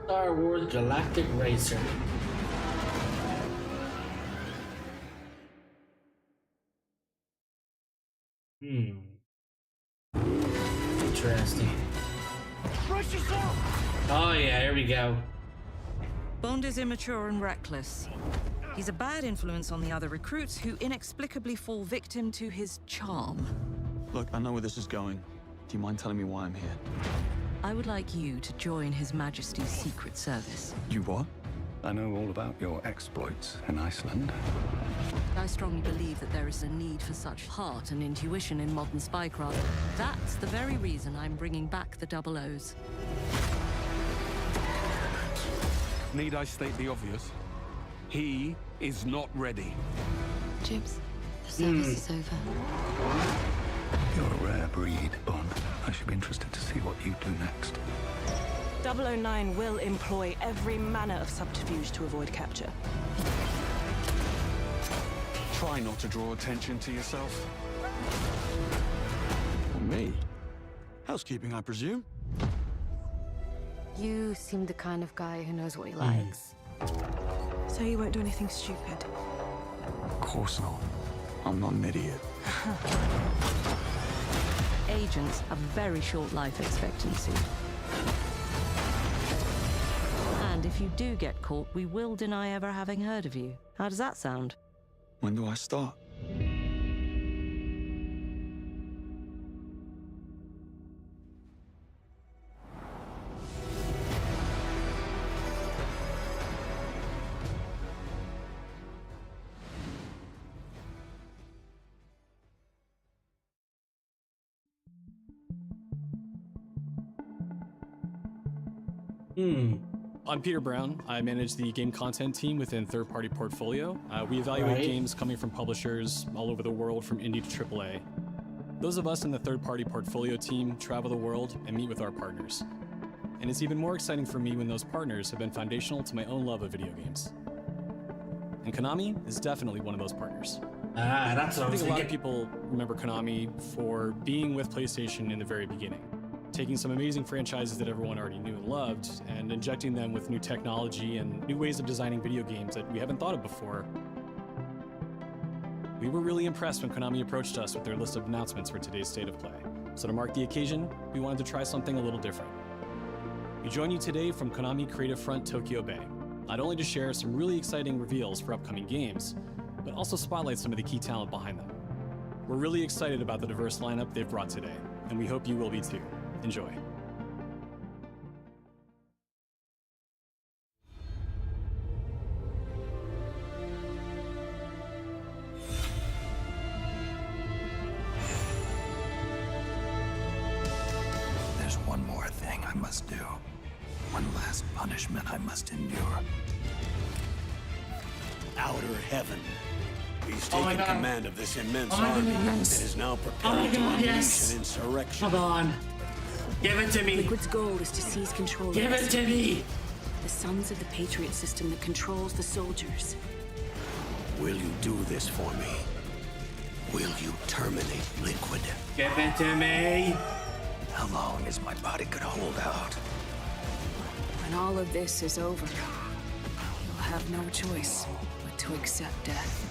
Star Wars Galactic Racer. Interesting. Oh yeah, here we go. Bond is immature and reckless. He's a bad influence on the other recruits who inexplicably fall victim to his charm. Look, I know where this is going. Do you mind telling me why I'm here? I would like you to join His Majesty's Secret Service. You what? I know all about your exploits in Iceland. I strongly believe that there is a need for such heart and intuition in modern spycraft. That's the very reason I'm bringing back the Double O's. Need I state the obvious? He is not ready. Jibs, the service is over. You're a rare breed, Bond. I should be interested to see what you do next. 009 will employ every manner of subterfuge to avoid capture. Try not to draw attention to yourself. Me? Housekeeping, I presume? You seem the kind of guy who knows what he likes. So you won't do anything stupid? Of course not. I'm not an idiot. Agents have very short life expectancy. And if you do get caught, we will deny ever having heard of you. How does that sound? When do I start? I'm Peter Brown. I manage the game content team within Third Party Portfolio. We evaluate games coming from publishers all over the world, from indie to AAA. Those of us in the Third Party Portfolio team travel the world and meet with our partners. And it's even more exciting for me when those partners have been foundational to my own love of video games. And Konami is definitely one of those partners. That's what I think a lot of people remember Konami for being with PlayStation in the very beginning, taking some amazing franchises that everyone already knew and loved and injecting them with new technology and new ways of designing video games that we haven't thought of before. We were really impressed when Konami approached us with their list of announcements for today's State of Play. So to mark the occasion, we wanted to try something a little different. We join you today from Konami Creative Front Tokyo Bay, not only to share some really exciting reveals for upcoming games, but also spotlight some of the key talent behind them. We're really excited about the diverse lineup they've brought today, and we hope you will be too. Enjoy. There's one more thing I must do. One last punishment I must endure. Outer heaven. He's Oh my taken God. command of this immense Oh my army goodness. and is now Oh preparing my to God, unleash yes. an insurrection. Come on. Give it to me. Liquid's goal is to seize control Give of it to me. the sons of the Patriot system that controls the soldiers. Will you do this for me? Will you terminate Liquid? Give it to me. How long is my body gonna hold out? When all of this is over, you'll have no choice but to accept death.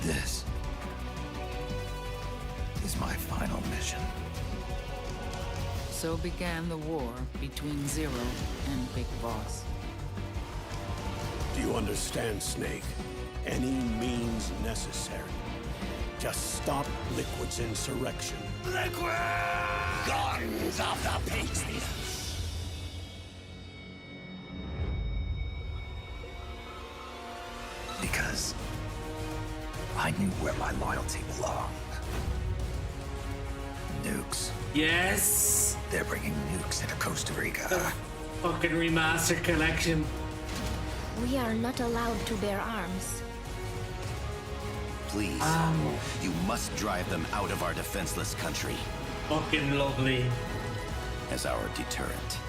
This is my final mission. So began the war between Zero and Big Boss. Do you understand, Snake? Any means necessary. Just stop Liquid's insurrection. Liquid! Guns of the Patriots! Because I knew where my loyalty belonged. Nukes. Yes. They're bringing nukes into Costa Rica. Fucking remastered collection. We are not allowed to bear arms. Please, you must drive them out of our defenseless country. Fucking lovely. As our deterrent.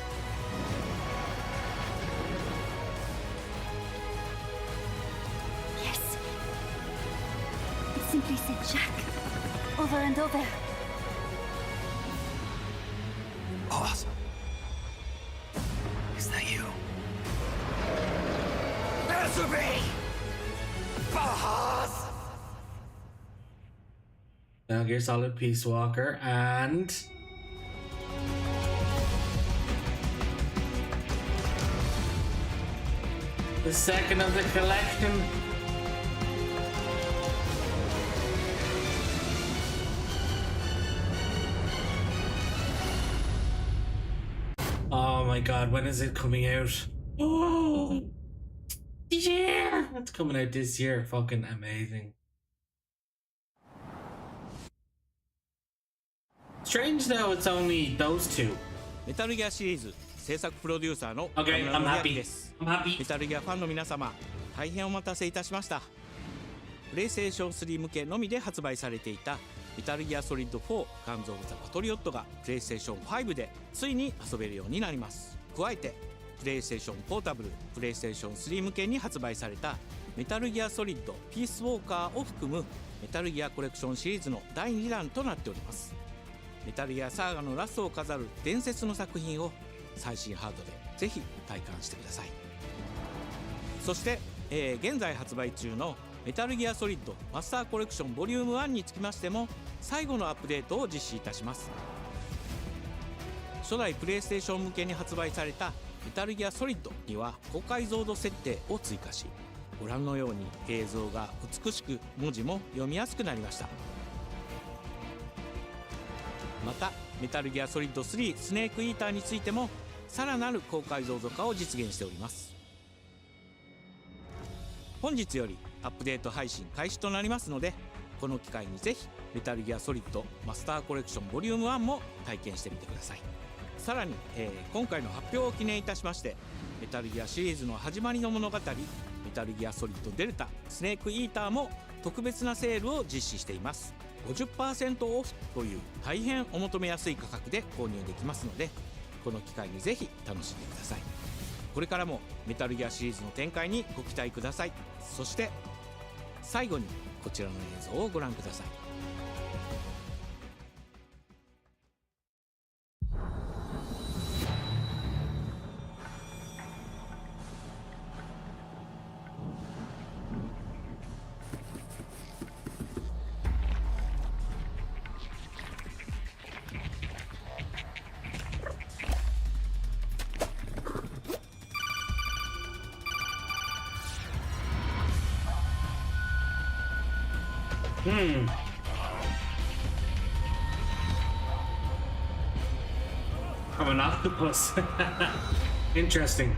Yes. It simply said Jack. Over and over. Boss. Is that you? Answer me! Boss! Metal Gear Solid Peace Walker and the second of the collection. Oh my god, when is it coming out? Oh yeah, it's coming out this year. Fucking amazing. Strange though, it's only those two. メタルギアシリーズ制作プロデューサーの Okay, I'm happy. です。 I'm happy. メタルギアファンの皆様、大変お待たせいたしました。プレイステーション3向けのみで発売されていたメタルギアソリッド4ガンズ・オブ・ザ・パトリオットがプレイステーション5でついに遊べるようになります。加えてプレイステーションポータブル、プレイステーション3向けに発売されたメタルギアソリッドピースウォーカーを含むメタルギアコレクションシリーズの第2弾となっております。メタルギアサーガのラストを飾る伝説の作品を最新ハードでぜひ体感してください。そして、現在発売中のメタルギアソリッドマスターコレクションボリューム1につきましても最後のアップデートを実施いたします。初代プレイステーション向けに発売されたメタルギアソリッドには高解像度設定を追加し、ご覧のように映像が美しく文字も読みやすくなりました。またメタルギアソリッド3スネークイーターについてもさらなる高解像度化を実現しております。本日よりアップデート配信開始となりますので、この機会にぜひメタルギアソリッドマスターコレクションボリューム1も体験してみてください。さらに、今回の発表を記念いたしましてメタルギアシリーズの始まりの物語メタルギアソリッドデルタスネークイーターも特別なセールを実施しています。50% オフという大変お求めやすい価格で購入できますので、この機会にぜひ楽しんでください。これからもメタルギアシリーズの展開にご期待ください。そして最後にこちらの映像をご覧ください。I'm an octopus. Interesting.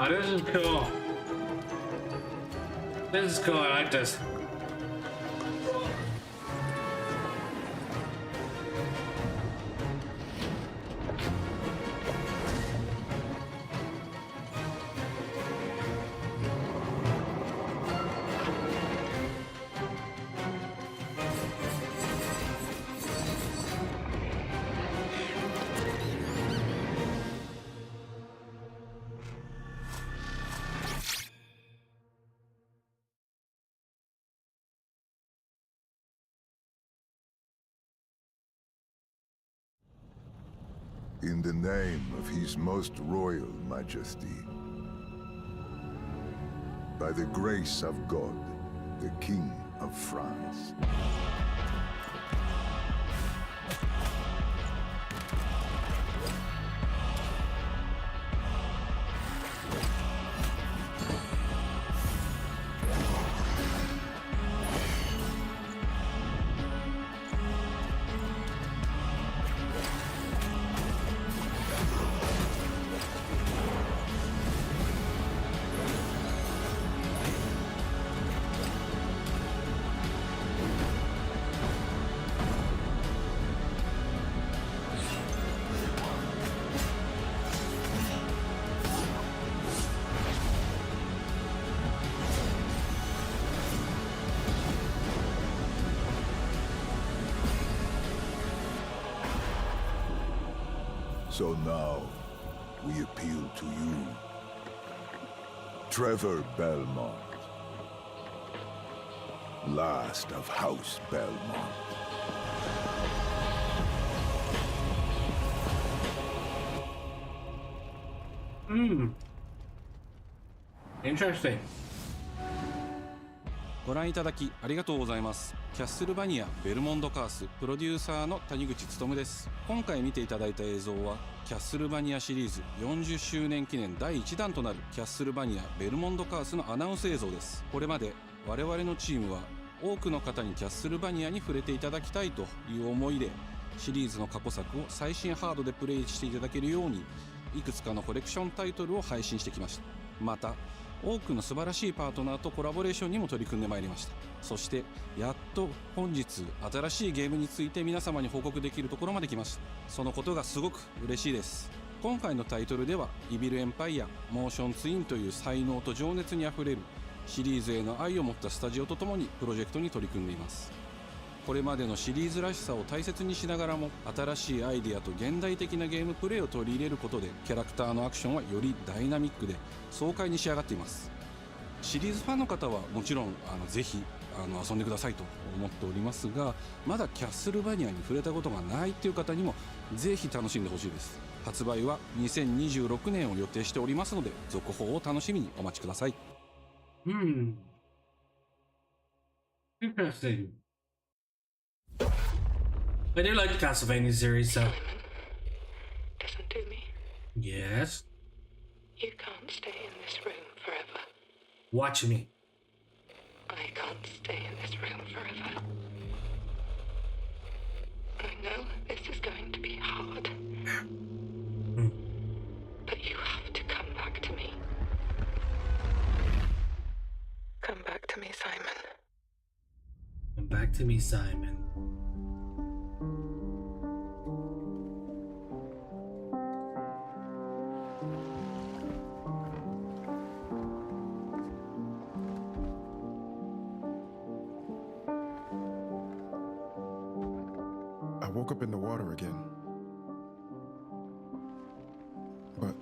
Oh, this is cool. This is cool, I like this. In the name of His Most Royal Majesty, by the grace of God, the King of France. So now, we appeal to you. Trevor Belmont. Last of House Belmont. Interesting. ご覧いただきありがとうございます。キャッスルバニアベルモンドカースプロデューサーの谷口勉です。今回見ていただいた映像はキャッスルバニアシリーズ40周年記念第1弾となるキャッスルバニアベルモンドカースのアナウンス映像です。これまで我々のチームは多くの方にキャッスルバニアに触れていただきたいという思いでシリーズの過去作を最新ハードでプレイしていただけるようにいくつかのコレクションタイトルを配信してきました。また多くの素晴らしいパートナーとコラボレーションにも取り組んでまいりました。そしてやっと本日新しいゲームについて皆様に報告できるところまで来ました。そのことがすごく嬉しいです。今回のタイトルではイビルエンパイアモーションツインという才能と情熱にあふれるシリーズへの愛を持ったスタジオとともにプロジェクトに取り組んでいます。これまでのシリーズらしさを大切にしながらも新しいアイデアと現代的なゲームプレイを取り入れることでキャラクターのアクションはよりダイナミックで爽快に仕上がっています。シリーズファンの方はもちろんぜひ遊んでくださいと思っておりますが、まだキャッスルバニアに触れたことがないという方にもぜひ楽しんでほしいです。発売は2026年を予定しておりますので続報を楽しみにお待ちください。Interesting. I do like the Castlevania series, so. Listen to me. Yes. You can't stay in this room forever. Watch me. I can't stay in this room forever. I know this is going to be hard. But you have to come back to me. Come back to me, Simon. Come back to me, Simon. I woke up in the water again. But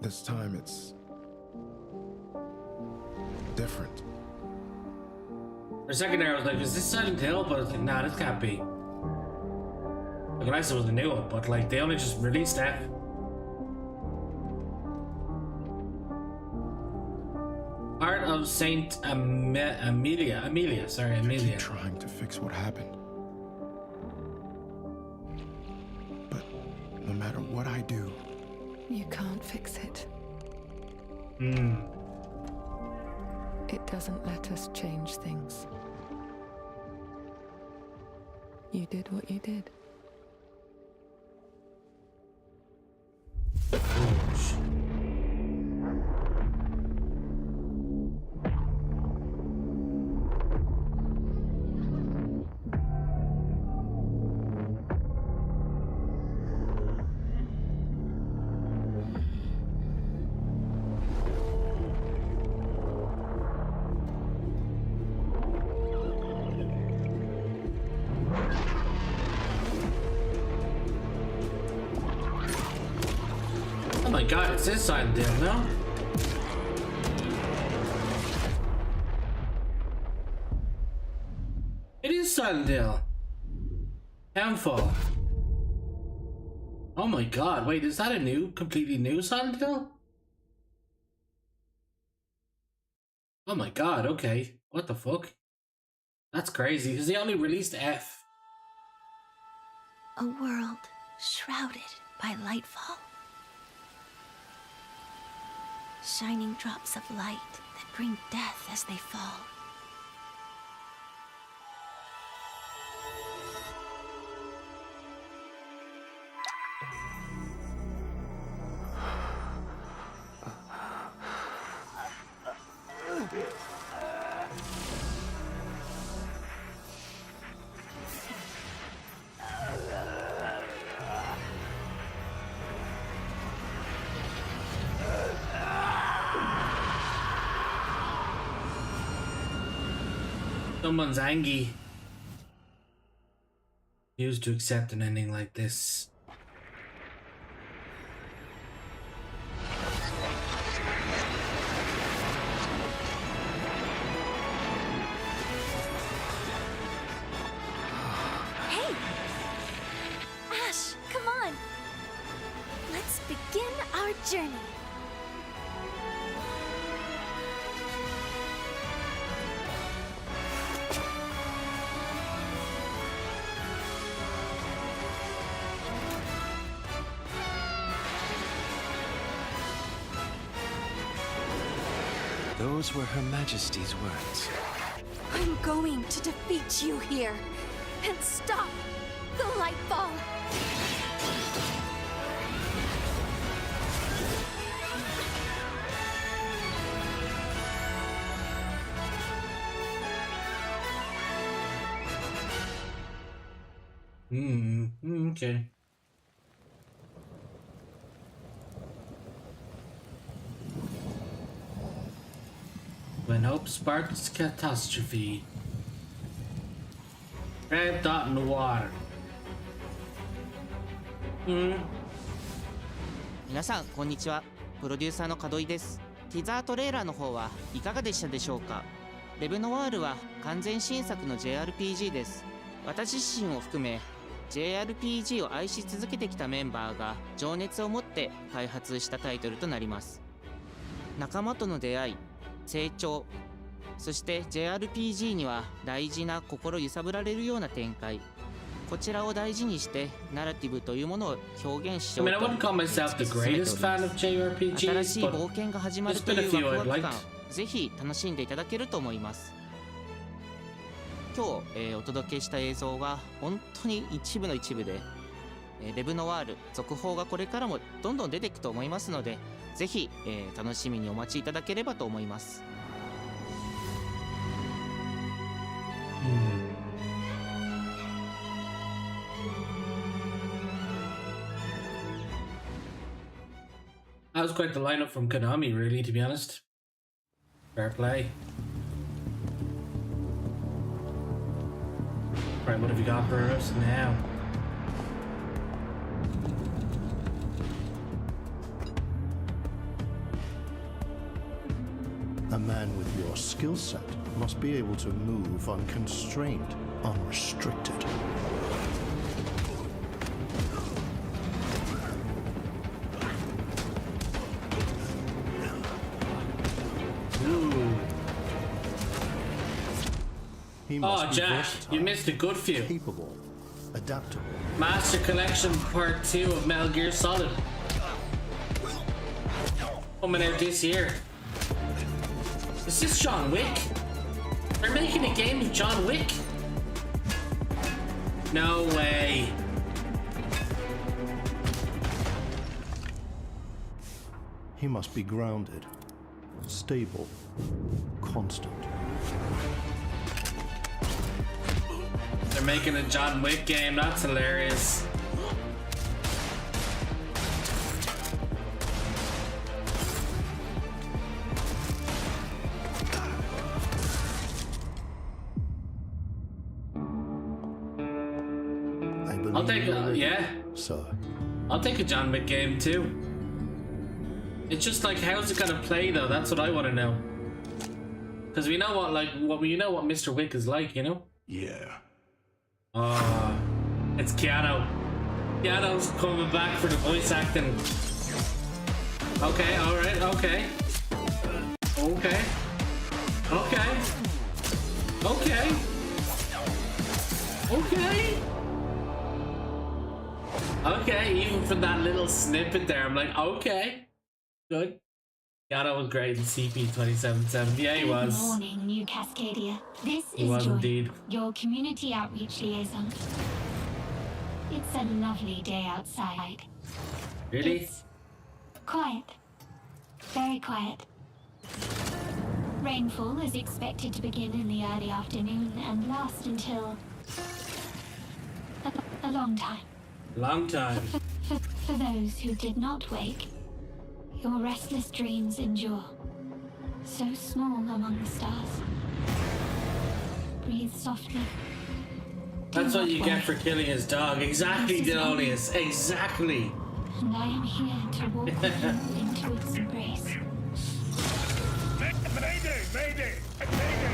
this time it's different. For a second there I was like, is this Silent Hill? But I was like, nah, this can't be. Like, unless it was a new one, but like they only just released F. Art of Saint Amelia. I keep trying to fix what happened. But no matter what I do, you can't fix it. It doesn't let us change things. You did what you did. Oh my god, it says Silent Hill, no? It is Silent Hill. Downfall. Oh my god, wait, is that a completely new Silent Hill? Oh my god, okay. What the fuck? That's crazy, because they only released F. A world shrouded by lightfall. Shining drops of light that bring death as they fall. Someone's angry. Used to accept an ending like this. journey. Those were Her Majesty's words. I'm going to defeat you here and stop the Lightfall. Okay. When hope sparks catastrophe. Red dot in the water. 皆さんこんにちは。プロデューサーの門井です。ティザートレーラーの方はいかがでしたでしょうか。レブノワールは完全新作の JRPG です。私自身を含め JRPG を愛し続けてきたメンバーが情熱を持って開発したタイトルとなります。仲間との出会い、成長、そして JRPG には大事な心揺さぶられるような展開、こちらを大事にしてナラティブというものを表現しようと I mean, I wouldn't call myself the greatest fan of JRPGs, 新しい冒険が始まるという but there's been a few ワクワ I'd ク感 liked. ぜひ楽しんでいただけると思います。今日、お届けした映像は本当に一部の一部で、レブノワール続報がこれからもどんどん出ていくと思いますので、ぜひ、楽しみにお待ちいただければと思います。That was quite the lineup from Konami, really, to be honest. Fair play. Right, what have you got for us now? A man with your skill set must be able to move unconstrained, unrestricted. Oh, Jack, you missed a good few. Capable, adaptable. Master Collection Part 2 of Metal Gear Solid. Coming out this year. Is this John Wick? They're making a game of John Wick? No way. He must be grounded, stable, constant. They're making a John Wick game, that's hilarious. I'll take a, yeah. So I'll take a John Wick game too. It's just like, how's it gonna play though? That's what I want to know. Because we know what what Mr. Wick is like, you know? Yeah. It's Keanu. Keanu's coming back for the voice acting. Okay, alright, okay. Okay. Okay. Okay. Okay. Okay, even from that little snippet there, I'm like, okay. Good. Keanu was great in CP-2077. Yeah, he was. Good morning, New Cascadia. This He is was Joy, indeed. your community outreach liaison. It's a lovely day outside. Really? It's quiet. Very quiet. Rainfall is expected to begin in the early afternoon and last until a long time. Long time. For those who did not wake, your restless dreams endure. So small among the stars. Breathe softly. That's what you get for killing his dog. Exactly, Delonius. Exactly. And I am here to walk with you into its embrace. Mayday! Mayday! Mayday!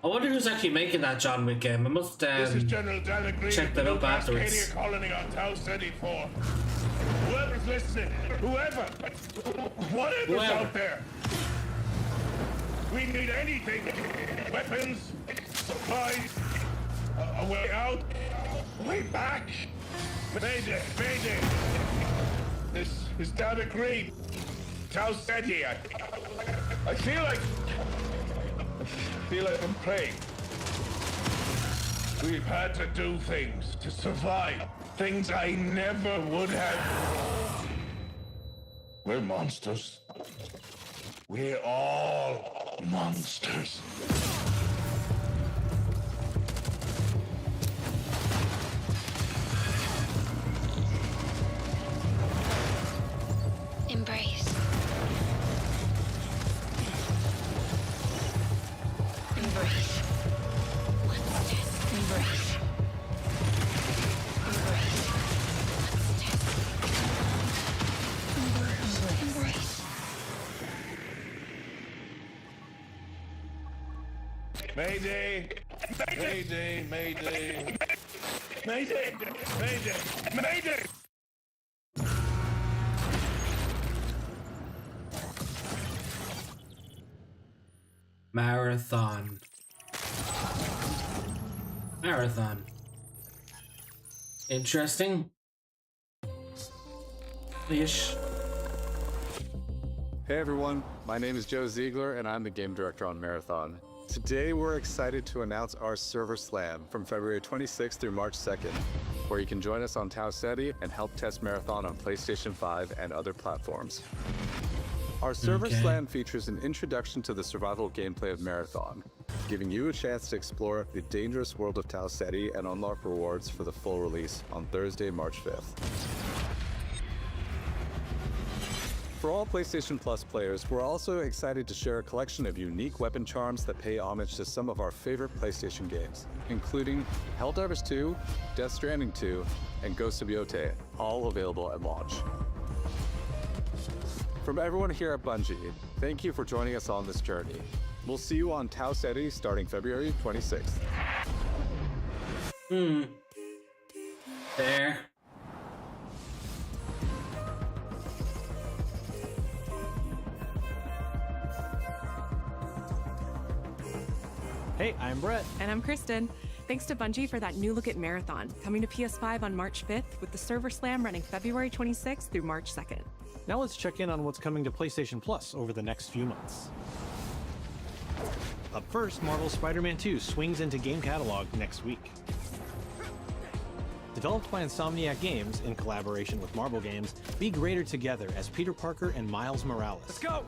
I wonder who's actually making that John Wick game. I must This is General Dalagri check that up afterwards. Cascadia colony on Tau 34. Whoever's whoever's listening, whatever's out there. We need anything. Weapons, supplies, a way out, a way back. Mayday. This is down to Green. Tau Ceti. I feel like I'm praying. We've had to do things to survive. Things I never would have. We're monsters. We're all monsters. Embrace. Embrace. What's this? Embrace. Embrace. What's this? Embrace. Mayday! Mayday! Mayday! Mayday! Mayday! Mayday! Marathon. Interesting. Ish. Hey everyone, my name is Joe Ziegler and I'm the game director on Marathon. Today we're excited to announce our server slam from February 26th through March 2nd, where you can join us on Tau Ceti and help test Marathon on PlayStation 5 and other platforms. Our server slam features an introduction to the survival gameplay of Marathon, giving you a chance to explore the dangerous world of Tau Ceti and unlock rewards for the full release on Thursday, March 5th. For all PlayStation Plus players, we're also excited to share a collection of unique weapon charms that pay homage to some of our favorite PlayStation games, including Helldivers 2, Death Stranding 2, and Ghost of Yotei, all available at launch. From everyone here at Bungie, thank you for joining us on this journey. We'll see you on Tau Ceti starting February 26th. There. Hey, I'm Brett. And I'm Kristen. Thanks to Bungie for that new look at Marathon, coming to PS5 on March 5th, with the server slam running February 26th through March 2nd. Now let's check in on what's coming to PlayStation Plus over the next few months. Up first, Marvel's Spider-Man 2 swings into game catalog next week. Developed by Insomniac Games in collaboration with Marvel Games, be greater together as Peter Parker and Miles Morales. Let's go!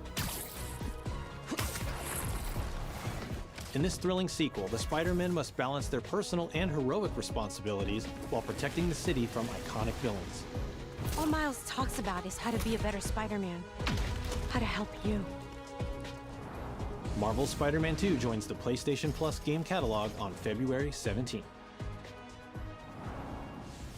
In this thrilling sequel, the Spider-Men must balance their personal and heroic responsibilities while protecting the city from iconic villains. All Miles talks about is how to be a better Spider-Man. How to help you. Marvel's Spider-Man 2 joins the PlayStation Plus game catalog on February 17th.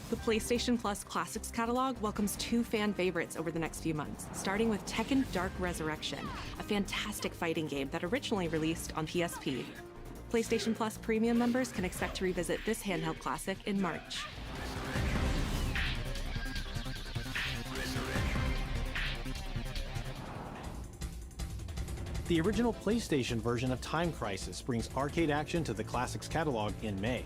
The PlayStation Plus Classics catalog welcomes 2 fan favorites over the next few months, starting with Tekken Dark Resurrection, a fantastic fighting game that originally released on PSP. PlayStation Plus Premium members can expect to revisit this handheld classic in March. The original PlayStation version of Time Crisis brings arcade action to the Classics catalog in May.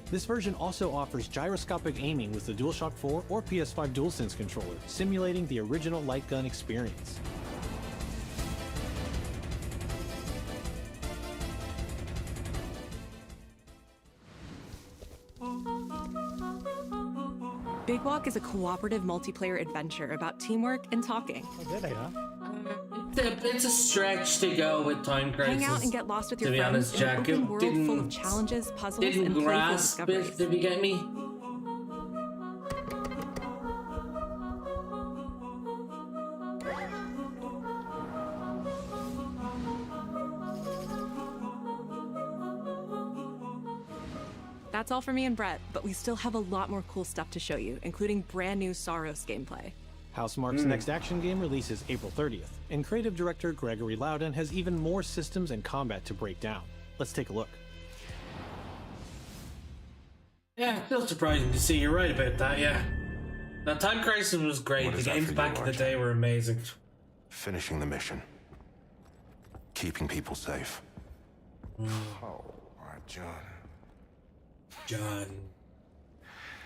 This version also offers gyroscopic aiming with the DualShock 4 or PS5 DualSense controller, simulating the original light gun experience. Big Walk is a cooperative multiplayer adventure about teamwork and talking. It's a stretch to go with Time Crisis. Hang out and get lost with your to be friends honest, Jack, in an open world full of challenges, puzzles, and didn't playful grasp discoveries. it. Did you get me? That's all for me and Brett, but we still have a lot more cool stuff to show you, including brand new Soros gameplay. Housemarque's next action game releases April 30th, and creative director Gregory Loudon has even more systems and combat to break down. Let's take a look. Yeah, still surprising to see you're right about that, yeah. The Time Crisis was great. The games back in the day were amazing. Finishing the mission. Keeping people safe. Mm. Oh, John. John.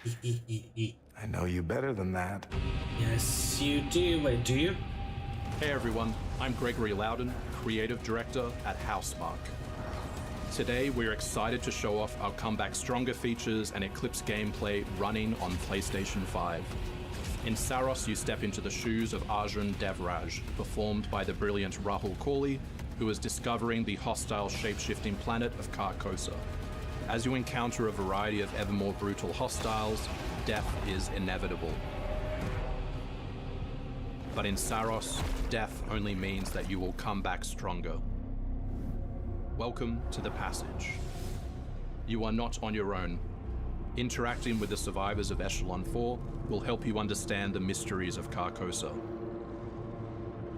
I know you better than that. Yes, you do. Wait, do you? Hey everyone, I'm Gregory Loudon, Creative Director at Housemarque. Today we're excited to show off our Comeback Stronger features and Eclipse gameplay running on PlayStation 5. In Saros, you step into the shoes of Arjun Devraj, performed by the brilliant Rahul Kohli, who is discovering the hostile shape-shifting planet of Carcosa. As you encounter a variety of ever more brutal hostiles, death is inevitable. But in Saros, death only means that you will come back stronger. Welcome to the Passage. You are not on your own. Interacting with the survivors of Echelon 4 will help you understand the mysteries of Carcosa.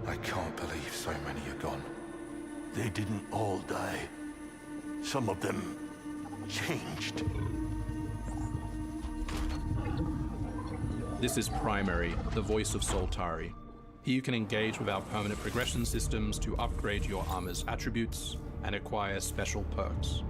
I can't believe so many are gone. They didn't all die. Some of them changed. This is Primary, the voice of Soltari. Here you can engage with our permanent progression systems to upgrade your armor's attributes and acquire special perks.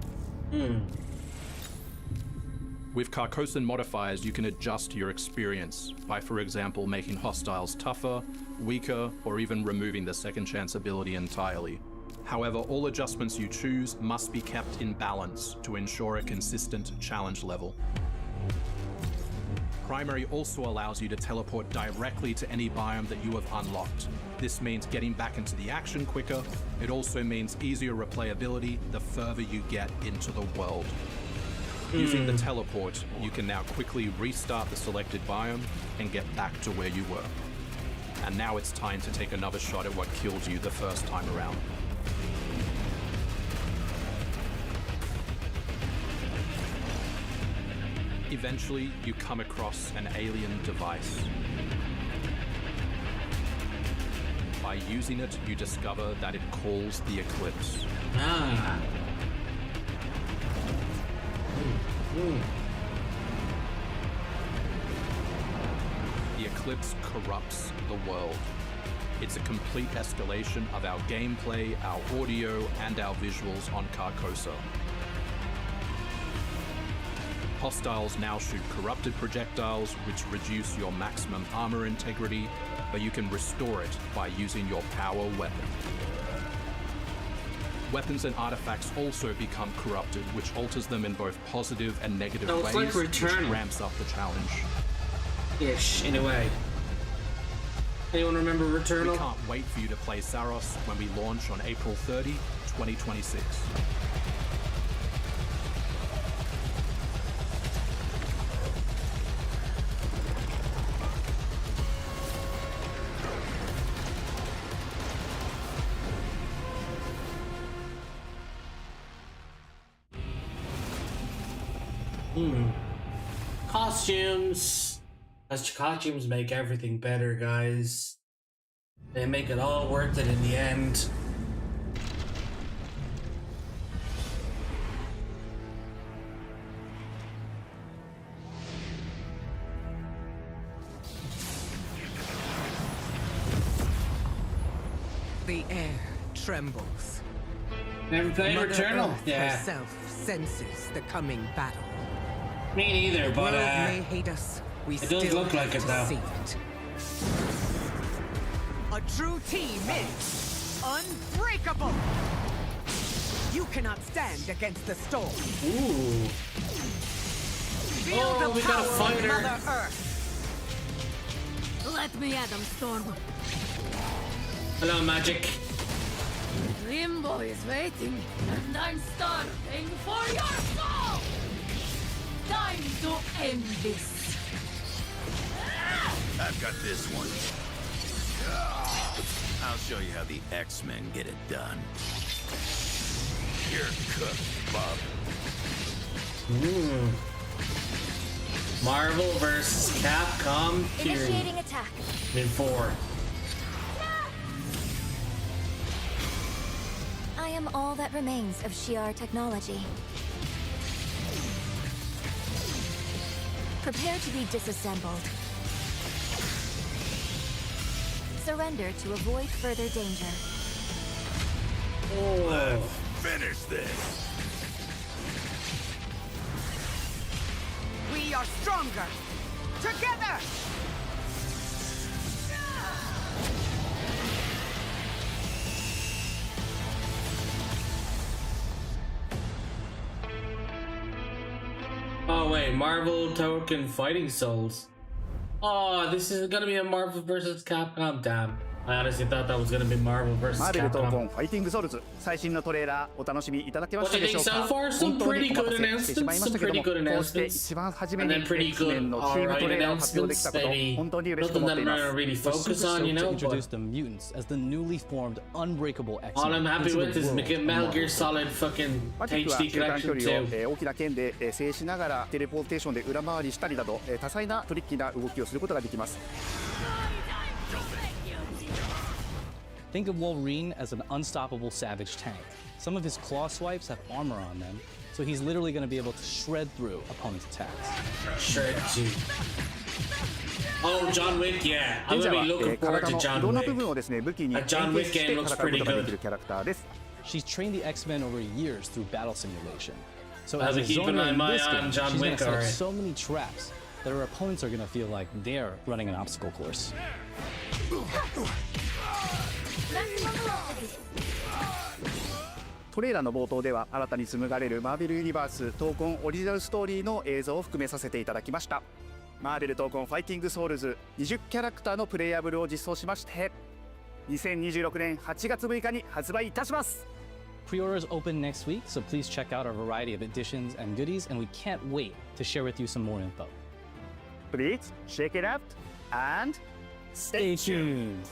With Carcosan modifiers, you can adjust your experience by, for example, making hostiles tougher, weaker, or even removing the second chance ability entirely. However, all adjustments you choose must be kept in balance to ensure a consistent challenge level. Primary also allows you to teleport directly to any biome that you have unlocked. This means getting back into the action quicker. It also means easier replayability the further you get into the world. Using the teleport, you can now quickly restart the selected biome and get back to where you were. And now it's time to take another shot at what killed you the first time around. Eventually, you come across an alien device. By using it, you discover that it calls the Eclipse. The Eclipse corrupts the world. It's a complete escalation of our gameplay, our audio, and our visuals on Carcosa. Hostiles now shoot corrupted projectiles, which reduce your maximum armor integrity, but you can restore it by using your power weapon. Weapons and artifacts also become corrupted, which alters them in both positive and negative ways, like which ramps up the challenge. Ish, in a way. Anyone remember Returnal? We can't wait for you to play Saros when we launch on April 30, 2026. Costumes. Costumes make everything better, guys. They make it all worth it in the end. The air trembles. Never played Mother Returnal? Earth Yeah. herself senses the coming battle. Me neither, The but world may hate us. We it still does look like have it to though. save it. A true team is unbreakable. You cannot stand against the storm. Ooh. Feel the We got a power fighter. of Mother Earth. Let me at them, Storm. Hello, Magic. Limbo is waiting, and I'm starving for your soul! Time to end this. I've got this one. I'll show you how the X-Men get it done. You're cooked, Bob. Marvel vs. Capcom Initiating attack. in 4. I am all that remains of Shi'ar technology. Prepare to be disassembled. Surrender to avoid further danger. Let's finish this. We are stronger together. Oh wait, Marvel Token Fighting Souls. Oh, this is gonna be a Marvel versus Capcom. Damn. I honestly thought that was gonna be Marvel versus マーベル闘魂 Capcom. ファイティングソウルズ最新のトレーラーお楽しみいただけましたでしょうか What do you think so far? Some 本当に pretty お待 good たせしてしまいましたけども announcements, some pretty good こうして announcements, 一番初め and に then pretty X-Men good のチーム alright トレーラーを発表できたこと announcements, 本当に maybe 嬉しく思っています nothing that I'm gonna really We're super focus on, you stoked to know, introduce but the mutants as the newly formed unbreakable X-Men. all I'm happy into the with is world Metal of Gear Marvel. Solid fucking マジックは HD 中短距 Collection 離を 2. 大きな剣で制しながらテレポーテーションで裏回りしたりなど多彩なトリッキーな動きをすることができます Think of Wolverine as an unstoppable savage tank. Some of his claw swipes have armor on them, so he's literally going to be able to shred through opponents' attacks. Shred you. Oh, John Wick, yeah. I'm 忍者 gonna は be looking 体 forward の to い John ろんな Wick. 部分をですね武器に A 連 John 携 Wick して game 戦 looks うことが pretty できる good. キャラクターです She's trained the X-Men over years through battle simulation. So I'll as be a keeping zoner in my this eye game, on John she's going Wick, to set up alright. so many traps that her opponents are going to feel like they're running an obstacle course. トレーラーの冒頭では新たに紡がれるマーベルユニバース闘魂オリジナルストーリーの映像を含めさせていただきましたマーベル闘魂ファイティングソウルズ20キャラクターのプレイヤブルを実装しまして2026年8月6日に発売いたします Pre-orders open next week, so please check out our variety of editions and goodies, and we can't wait to share with you some more info. Please check it out and stay tuned.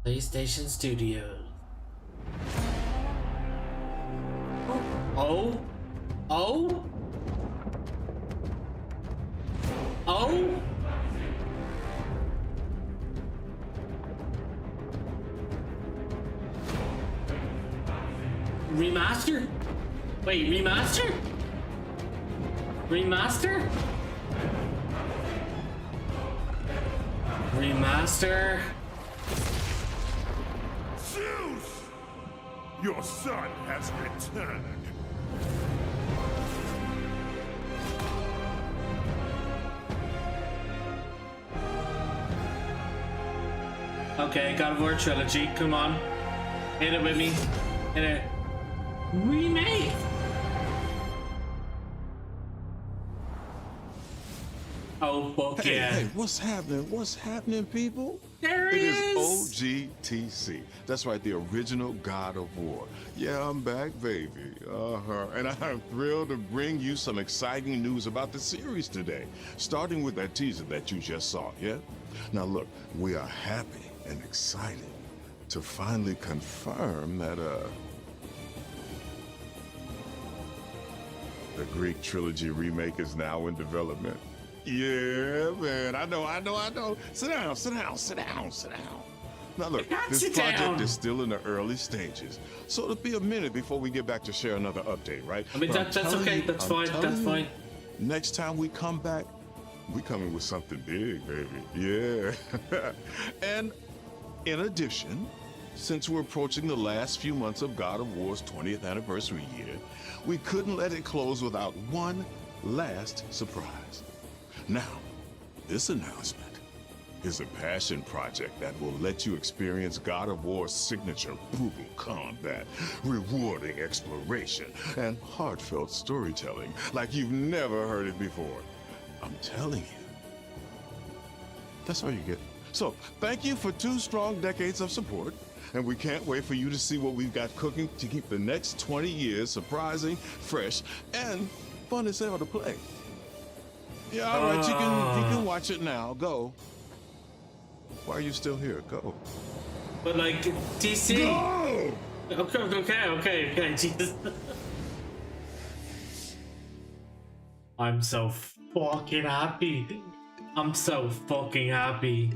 PlayStation Studios. Oh? Oh? Oh? Remaster? Wait, remaster? Remaster? Remaster? Zeus! Your son has returned. Okay, God of War trilogy, come on. Hit it with me. Hit it. Remake! Oh, fuck Hey, yeah. hey, what's happening? What's happening, people? There it he is. is! OGTC. That's right, the original God of War. Yeah, I'm back, baby. And I'm thrilled to bring you some exciting news about the series today, starting with that teaser that you just saw, yeah? Now look, we are happy and excited to finally confirm that, the Greek trilogy remake is now in development. Yeah, man, I know. Sit down. Now look, this project is still in the early stages, so it'll be a minute before we get back to share another update, right? I mean, that's okay, that's fine. Next time we come back, we coming with something big, baby. Yeah. And in addition, since we're approaching the last few months of God of War's 20th anniversary year, we couldn't let it close without one last surprise. Now, this announcement is a passion project that will let you experience God of War's signature brutal combat, rewarding exploration, and heartfelt storytelling like you've never heard it before. I'm telling you. That's all you get. So, thank you for 2 strong decades of support, and we can't wait for you to see what we've got cooking to keep the next 20 years surprising, fresh, and fun as hell to play. Yeah, all right, you can watch it now. Go. Why are you still here? Go. But like, DC. Go! Okay, Jesus. I'm so fucking happy. I'm so fucking happy.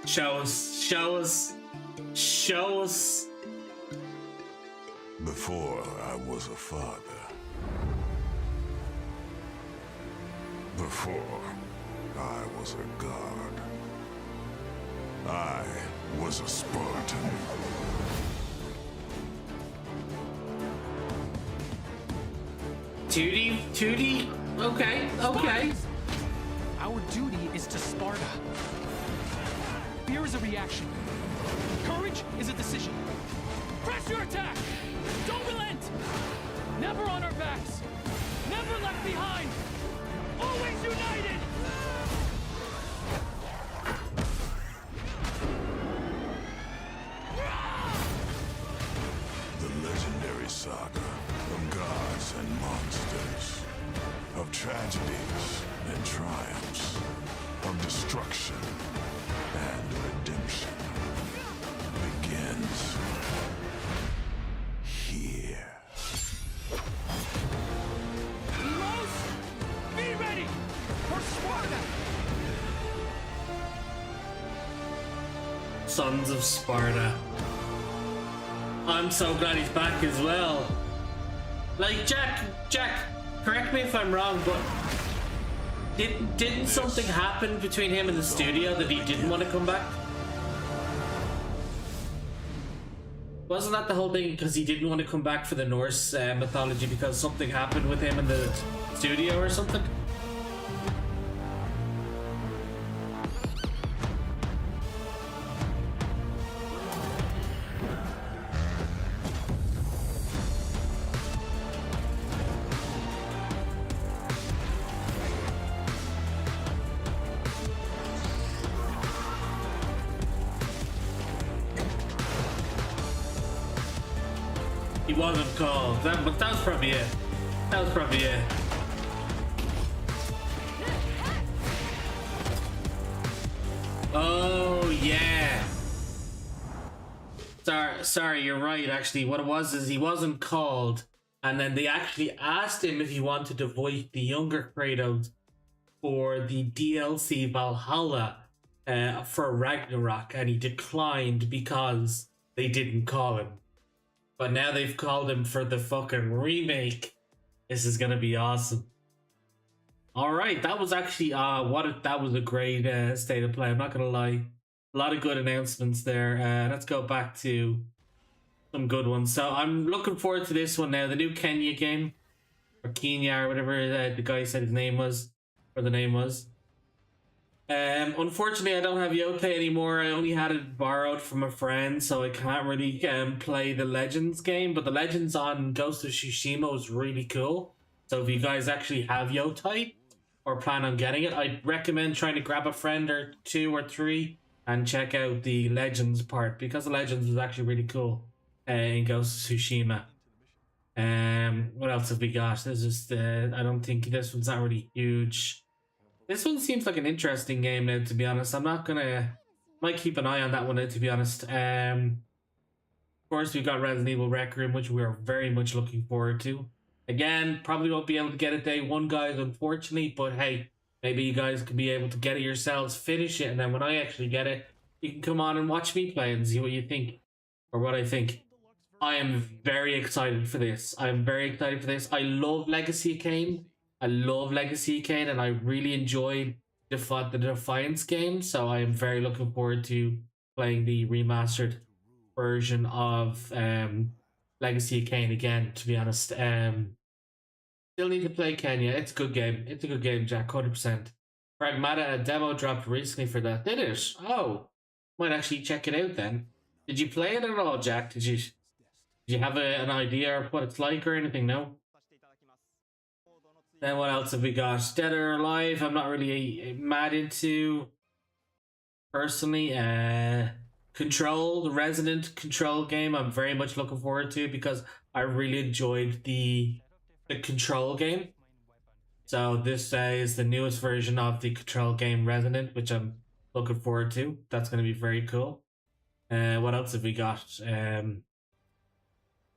Show us. Show us. Show us. Before I was a father. Before I was a god. I was a Spartan. Tootie? Okay. Our duty is to Sparta. Fear is a reaction. Courage is a decision. Press your attack! Don't relent! Never on our backs! Never left behind! Always united! The legendary saga of gods and monsters, of tragedies and triumphs, of destruction and redemption begins here. Heroes, be ready for Sparta! Sons of Sparta. I'm so glad he's back as well. Like, Jack, correct me if I'm wrong, but didn't something happen between him and the studio that he didn't want to come back? Wasn't that the whole thing, because he didn't want to come back for the Norse mythology because something happened with him in the studio or something? He wasn't called. That was probably it. That was probably it. Oh yeah. Sorry, you're right. Actually, what it was is he wasn't called, and then they actually asked him if he wanted to voice the younger Kratos for the DLC Valhalla for Ragnarok, and he declined because they didn't call him. But now they've called him for the fucking remake. This is gonna be awesome. All right, that was actually that was a great state of play. I'm not gonna lie, a lot of good announcements there. Let's go back to some good ones. So I'm looking forward to this one now. The new Kenya game, or Kenya, or whatever the guy said his name was, or the name was. Unfortunately, I don't have Yotei anymore. I only had it borrowed from a friend, so I can't really play the Legends game. But the Legends on Ghost of Tsushima was really cool. So if you guys actually have Yotei or plan on getting it, I'd recommend trying to grab a friend or 2 or 3 and check out the Legends part, because the Legends was actually really cool in Ghost of Tsushima. What else have we got? There's just I don't think this one's not really huge. This one seems like an interesting game now, to be honest. I'm not gonna... Might keep an eye on that one now, to be honest. Of course, we've got Resident Evil Rec Room, which we're very much looking forward to. Again, probably won't be able to get it day one, guys, unfortunately. But hey, maybe you guys could be able to get it yourselves, finish it, and then when I actually get it, you can come on and watch me play and see what you think. Or what I think. I am very excited for this. I'm very excited for this. I love Legacy of Kain. And I really enjoyed the Defiance game, so I am very looking forward to playing the remastered version of Legacy of Kain again, to be honest. Still need to play Kenya. It's a good game. It's a good game, Jack, 100%. Pragmata, a demo dropped recently for that. Did it? Oh, might actually check it out then. Did you play it at all, Jack? Did you have an idea of what it's like or anything? No? Then what else have we got? Dead or Alive, I'm not really mad into, personally. Control, the Resident Control game, I'm very much looking forward to, because I really enjoyed the Control game. So this is the newest version of the Control game, Resident, which I'm looking forward to. That's going to be very cool. What else have we got?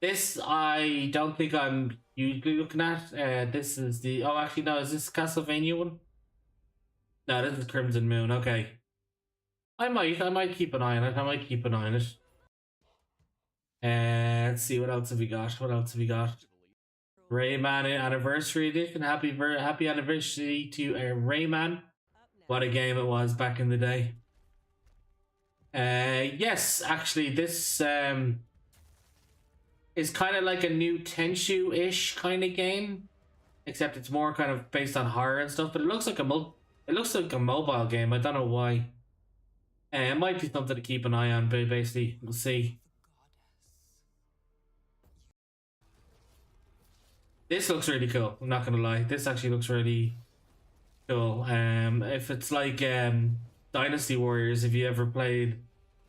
This I don't think I'm usually looking at. This is the... Oh, actually, no. Is this Castlevania one? No, this is Crimson Moon. Okay. I might keep an eye on it. I might keep an eye on it. Let's see, what else have we got? What else have we got? Rayman Anniversary Edition. Happy anniversary to Rayman. What a game it was back in the day. Yes, actually, this is kind of like a new Tenchu-ish kind of game, except it's more kind of based on horror and stuff. But it looks like a mobile game. I don't know why. It might be something to keep an eye on, but basically, we'll see. This looks really cool. I'm not gonna lie. This actually looks really cool. If it's like Dynasty Warriors, if you ever played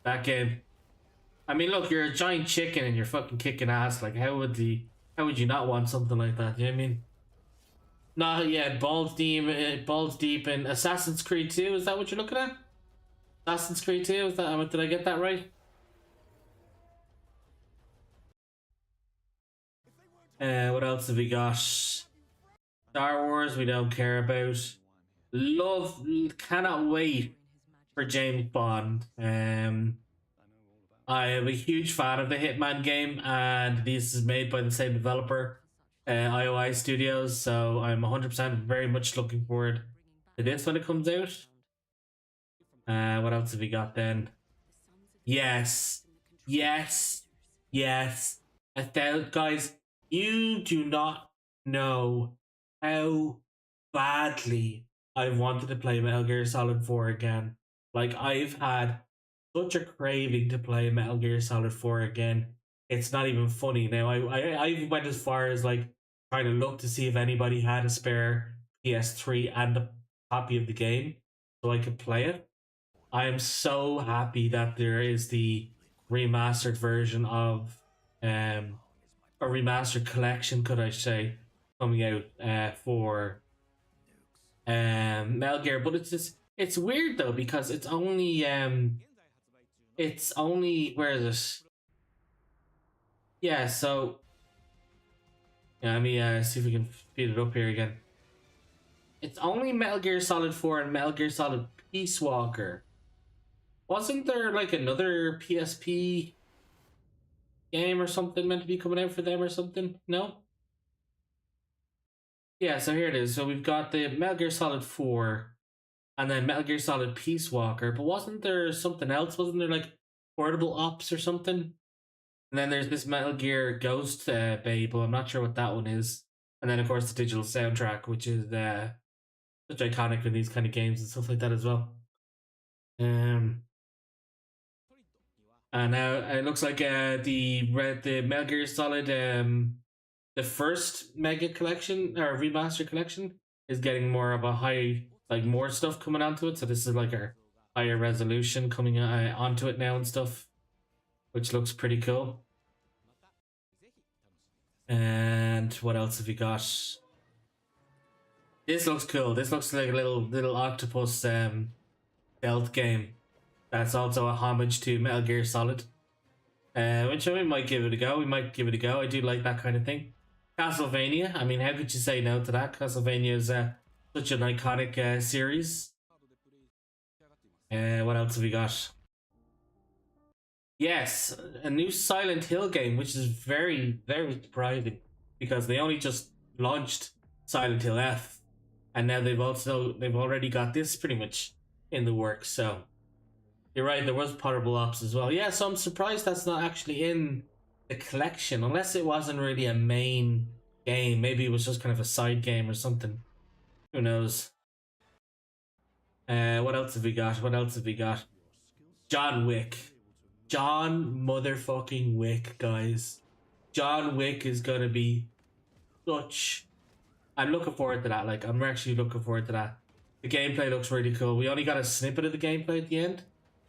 that game. I mean, look, you're a giant chicken and you're fucking kicking ass. Like, how would you not want something like that? You know what I mean? No, yeah, balls deep in Assassin's Creed 2. Is that what you're looking at? Assassin's Creed 2. Is that? Did I get that right? What else have we got? Star Wars, we don't care about. Cannot wait for James Bond. I am a huge fan of the Hitman game, and this is made by the same developer, IOI Studios, so I'm 100% very much looking forward to this when it comes out. What else have we got then? Yes. Guys, you do not know how badly I've wanted to play Metal Gear Solid 4 again. Like, I've had such a craving to play Metal Gear Solid 4 again. It's not even funny. Now, I went as far as like trying to look to see if anybody had a spare PS3 and a copy of the game so I could play it. I am so happy that there is the remastered version of a remastered collection, could I say, coming out for Metal Gear. But it's weird though, because it's only where is it? Yeah, so yeah, let me see if we can speed it up here again. It's only Metal Gear Solid 4 and Metal Gear Solid Peace Walker. Wasn't there like another PSP game or something meant to be coming out for them or something? No? Yeah, so here it is. So we've got the Metal Gear Solid 4 and then Metal Gear Solid Peace Walker, but wasn't there something else? Wasn't there like Portable Ops or something? And then there's this Metal Gear Ghost Babe, but I'm not sure what that one is. And then of course the digital soundtrack, which is such iconic in these kind of games and stuff like that as well. And now it looks like the Metal Gear Solid the first Mega Collection or Remaster Collection is getting more of a high, like more stuff coming onto it. So this is like a higher resolution coming onto it now and stuff, which looks pretty cool. And what else have we got? This looks cool. This looks like a little octopus stealth game. That's also a homage to Metal Gear Solid. Which we might give it a go. I do like that kind of thing. Castlevania. I mean, how could you say no to that? Castlevania is such an iconic series. What else have we got? Yes, a new Silent Hill game, which is very, very surprising because they only just launched Silent Hill F, and now they've already got this pretty much in the works. So you're right, there was Portable Ops as well. Yeah, so I'm surprised that's not actually in the collection, unless it wasn't really a main game. Maybe it was just kind of a side game or something. Who knows? What else have we got? John Wick. John motherfucking Wick, guys. John Wick is gonna be such... I'm looking forward to that. Like, I'm actually looking forward to that. The gameplay looks really cool. We only got a snippet of the gameplay at the end,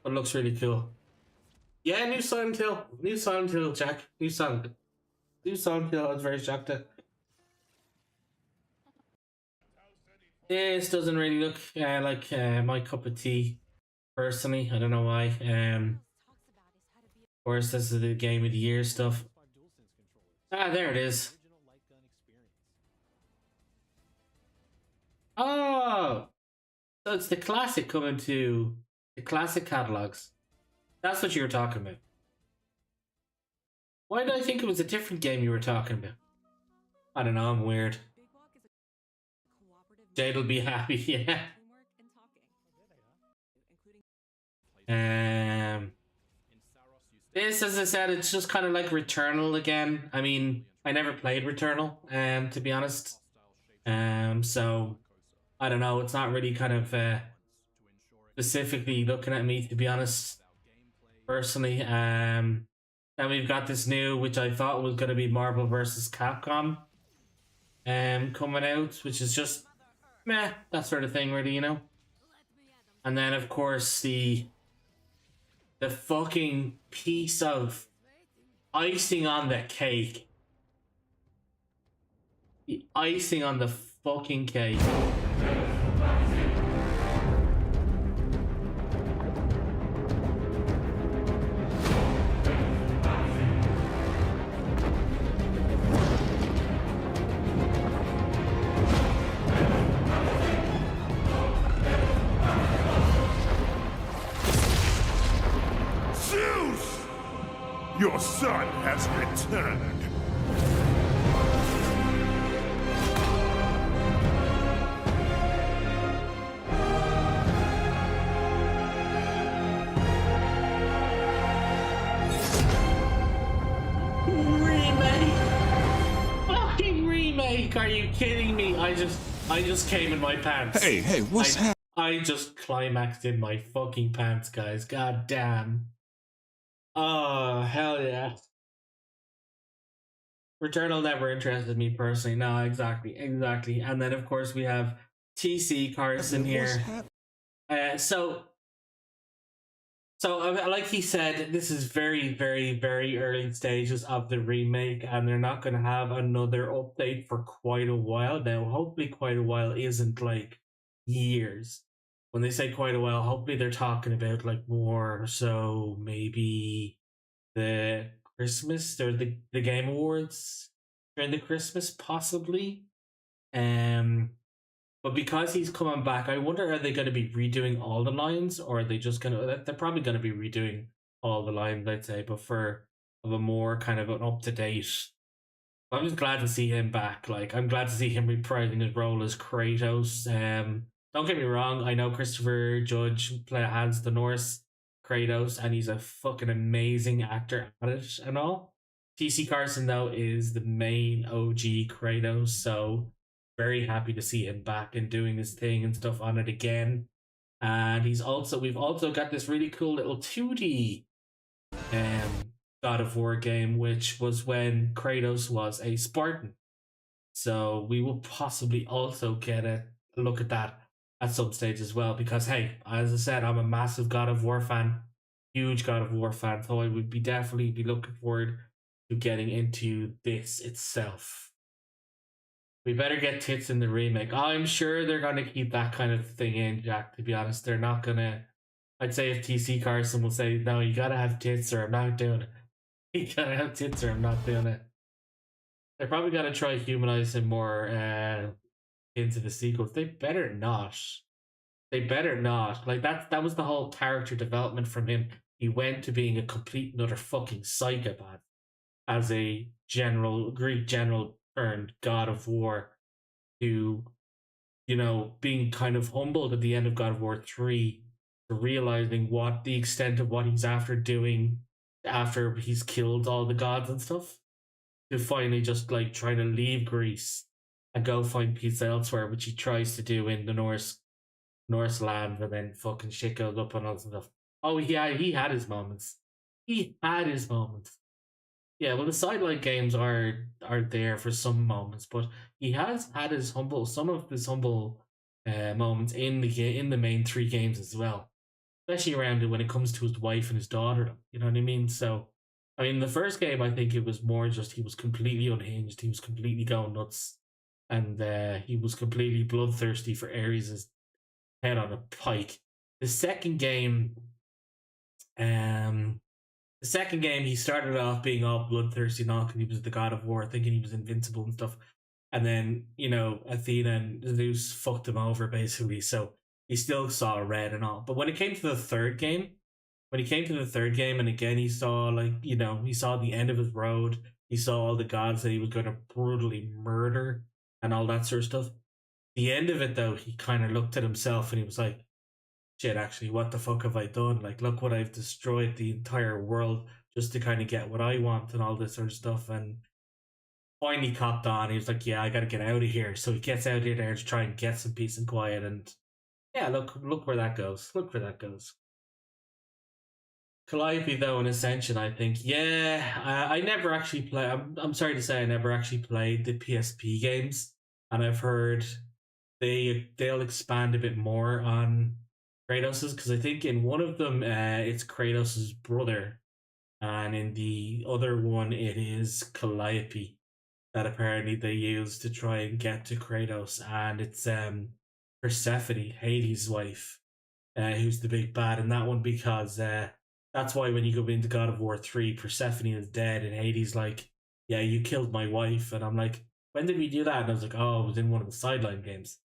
but it looks really cool. Yeah, new Silent Hill. New Silent Hill, Jack. New Silent Hill. I was very shocked at. This doesn't really look like my cup of tea, personally. I don't know why. Of course, this is the Game of the Year stuff. Ah, there it is. Oh! So it's the classic coming to The classic catalogs. That's what you were talking about. Why did I think it was a different game you were talking about? I don't know, I'm weird. Jade will be happy, yeah. This, as I said, it's just kind of like Returnal again. I mean, I never played Returnal, to be honest. So I don't know. It's not really kind of specifically looking at me, to be honest. Personally, then we've got this new, which I thought was going to be Marvel vs. Capcom, coming out, which is just meh, that sort of thing, really, you know. And then, of course, the fucking piece of icing on the cake. The icing on the fucking cake. Zeus! Your son has returned. Remake? Are you kidding me? I just came in my pants. Hey, what's happening? I just climaxed in my fucking pants, guys. God damn. Oh, hell yeah. Returnal never interested me personally. No, exactly. And then, of course, we have TC Carson here. So, like he said, this is very, very, very early stages of the remake, and they're not going to have another update for quite a while. Now, hopefully quite a while isn't like years. When they say quite a while, hopefully they're talking about like more, so maybe the Christmas or the Game Awards during the Christmas, possibly. But because he's coming back, I wonder, are they going to be redoing all the lines, or are they just going to? They're probably going to be redoing all the lines, I'd say, but for a more kind of an up to date. I'm just glad to see him back. Like, I'm glad to see him reprising his role as Kratos. Don't get me wrong, I know Christopher Judge has the Norse Kratos, and he's a fucking amazing actor at it and all. TC Carson, though, is the main OG Kratos, so very happy to see him back and doing his thing and stuff on it again. And we've also got this really cool little 2D God of War game, which was when Kratos was a Spartan. So we will possibly also get a look at that at some stage as well, because hey, as I said, I'm a massive God of War fan, huge God of War fan, so I would definitely be looking forward to getting into this itself. We better get tits in the remake. I'm sure they're going to keep that kind of thing in, Jack, to be honest. They're not going to... I'd say if TC Carson will say, no, you got to have tits or I'm not doing it. You got to have tits or I'm not doing it. They're probably going to try to humanize him more into the sequels. They better not. They better not. Like, that was the whole character development from him. He went to being a complete and utter fucking psychopath as a Greek general turned God of War, to, you know, being kind of humbled at the end of God of War 3, to realizing what the extent of what he's after doing after he's killed all the gods and stuff, to finally just like trying to leave Greece and go find peace elsewhere, which he tries to do in the Norse land, and then fucking shit goes up and all that stuff. Oh yeah, he had his moments. Yeah, well, the sideline games are there for some moments, but he has had some of his humble moments in the main 3 games as well, especially around it when it comes to his wife and his daughter. You know what I mean? So, I mean, the first game, I think it was more just he was completely unhinged. He was completely going nuts, and he was completely bloodthirsty for Ares' head on a pike. The second game, he started off being all bloodthirsty and all because he was the God of War, thinking he was invincible and stuff. And then, you know, Athena and Zeus fucked him over, basically. So he still saw red and all. But when it came to the third game, and again he saw, like, you know, he saw the end of his road. He saw all the gods that he was going to brutally murder and all that sort of stuff. The end of it, though, he kind of looked at himself and he was like, shit, actually, what the fuck have I done? Like, look what I've destroyed the entire world just to kind of get what I want and all this sort of stuff. And finally copped on. He was like, yeah, I got to get out of here. So he gets out of there to try and get some peace and quiet. And yeah, look where that goes. Look where that goes. Calliope, though, in Ascension, I think, yeah, I never actually play. I'm sorry to say, I never actually played the PSP games, and I've heard they'll expand a bit more on Kratos's, because I think in one of them it's Kratos's brother, and in the other one it is Calliope that apparently they use to try and get to Kratos, and it's Persephone, Hades' wife, who's the big bad in that one, because that's why when you go into God of War 3, Persephone is dead, and Hades like, yeah, you killed my wife, and I'm like, when did we do that? And I was like, oh, it was in one of the sideline games.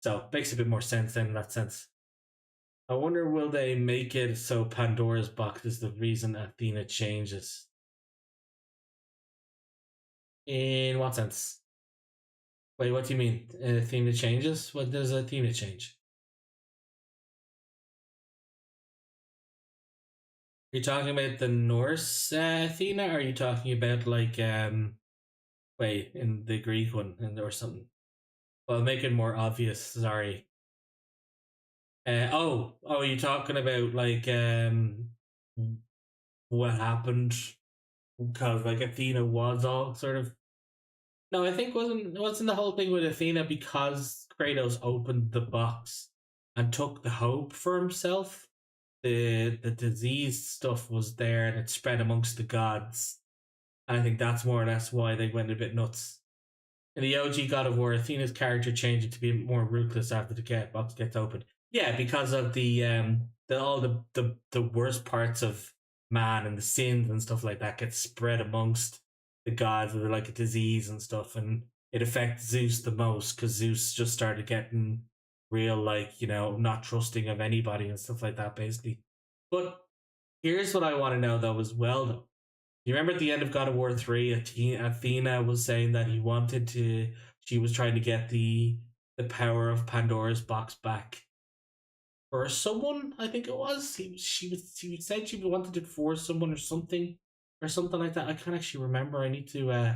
So makes a bit more sense then in that sense. I wonder, will they make it so Pandora's box is the reason Athena changes? In what sense? Wait, what do you mean? Athena changes? What does Athena change? Are you talking about the Norse Athena? Or are you talking about like wait, in the Greek one or something? Well, make it more obvious. Sorry. You're talking about like what happened because like Athena was all sort of. No, I think wasn't the whole thing with Athena because Kratos opened the box and took the hope for himself. The disease stuff was there and it spread amongst the gods. And I think that's more or less why they went a bit nuts. In the OG God of War, Athena's character changed to be more ruthless after the box gets opened. Yeah, because of all the worst parts of man and the sins and stuff like that get spread amongst the gods, they're like a disease and stuff, and it affects Zeus the most because Zeus just started getting real, like, you know, not trusting of anybody and stuff like that, basically. But here's what I want to know though as well, though. You remember at the end of God of War 3, Athena was saying that she was trying to get the power of Pandora's box back for someone, I think it was. She said she wanted it for someone or something like that. I can't actually remember. I need to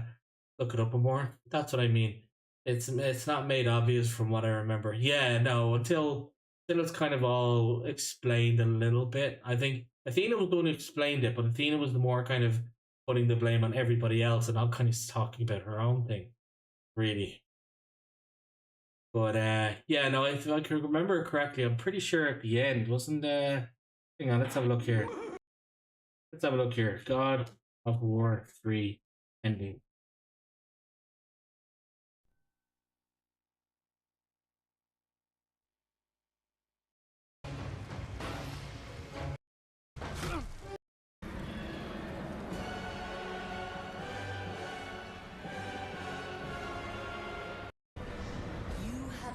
look it up more. That's what I mean. It's not made obvious from what I remember. Yeah, no, until it's kind of all explained a little bit. I think Athena was the one who explained it, but Athena was the more kind of putting the blame on everybody else and not kind of talking about her own thing, really. But yeah, no, if I can remember correctly, I'm pretty sure at the end wasn't hang on, let's have a look here. God of War 3 ending.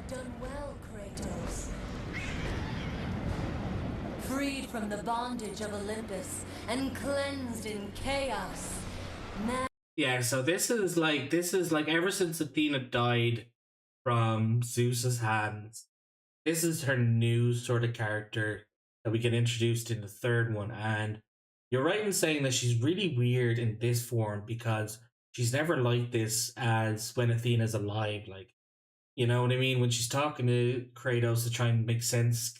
Done well, Kratos. Freed from the bondage of Olympus and cleansed in chaos. Yeah, so this is like ever since Athena died from Zeus's hands, this is her new sort of character that we get introduced in the third one. And you're right in saying that she's really weird in this form because she's never like this as when Athena's alive. Like, you know what I mean? When she's talking to Kratos to try and make sense,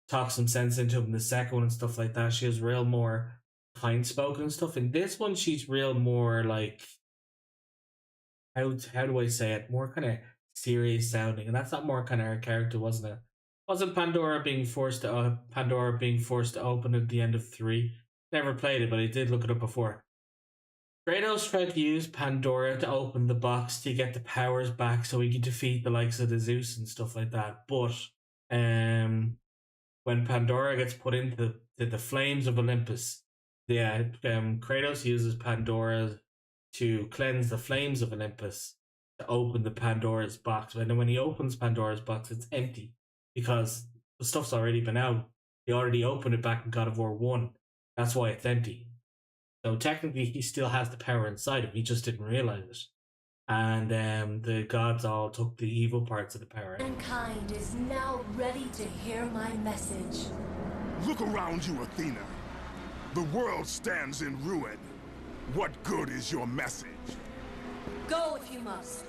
talk some sense into him in the second one and stuff like that, she has real more kind spoken and stuff. In this one, she's real more like, how do I say it? More kind of serious sounding, and that's not more kind of her character, wasn't it? Wasn't Pandora being forced to open at the end of 3? Never played it, but I did look it up before. Kratos tried to use Pandora to open the box to get the powers back so he could defeat the likes of the Zeus and stuff like that. But when Pandora gets put into the flames of Olympus, Kratos uses Pandora to cleanse the flames of Olympus to open the Pandora's box. And then when he opens Pandora's box, it's empty because the stuff's already been out. He already opened it back in God of War 1. That's why it's empty. So technically, he still has the power inside him. He just didn't realize it. And the gods all took the evil parts of the power. Mankind is now ready to hear my message. Look around you, Athena. The world stands in ruin. What good is your message? Go if you must.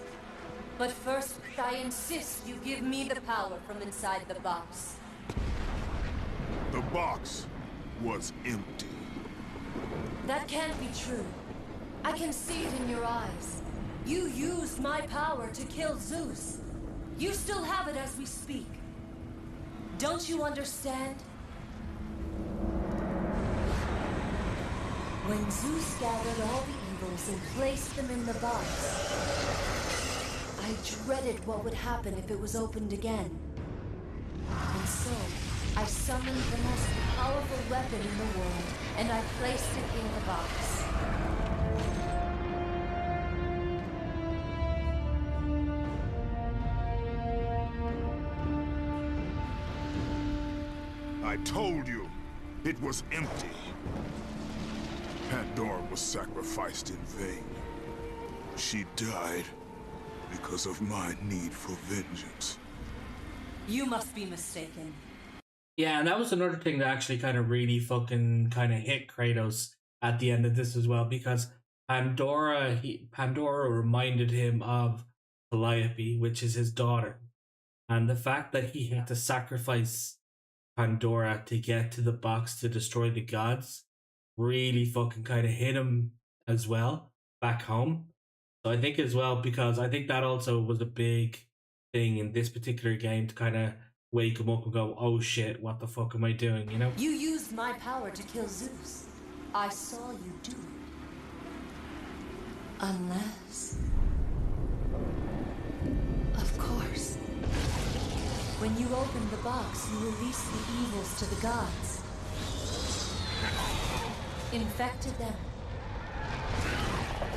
But first, I insist you give me the power from inside the box. The box was empty. That can't be true. I can see it in your eyes. You used my power to kill Zeus. You still have it as we speak. Don't you understand? When Zeus gathered all the evils and placed them in the box, I dreaded what would happen if it was opened again. And so, I summoned the most powerful weapon in the world, and I placed it in the box. I told you, it was empty. Pandora was sacrificed in vain. She died because of my need for vengeance. You must be mistaken. Yeah, and that was another thing that actually kind of really fucking kind of hit Kratos at the end of this as well, because Pandora reminded him of Calliope, which is his daughter. And the fact that he had to sacrifice Pandora to get to the box to destroy the gods really fucking kind of hit him as well back home. So I think as well, because I think that also was a big thing in this particular game to kind of wake him up and go, oh shit, what the fuck am I doing, you know? You used my power to kill Zeus. I saw you do it. Unless... Of course. When you opened the box, you released the evils to the gods. Infected them.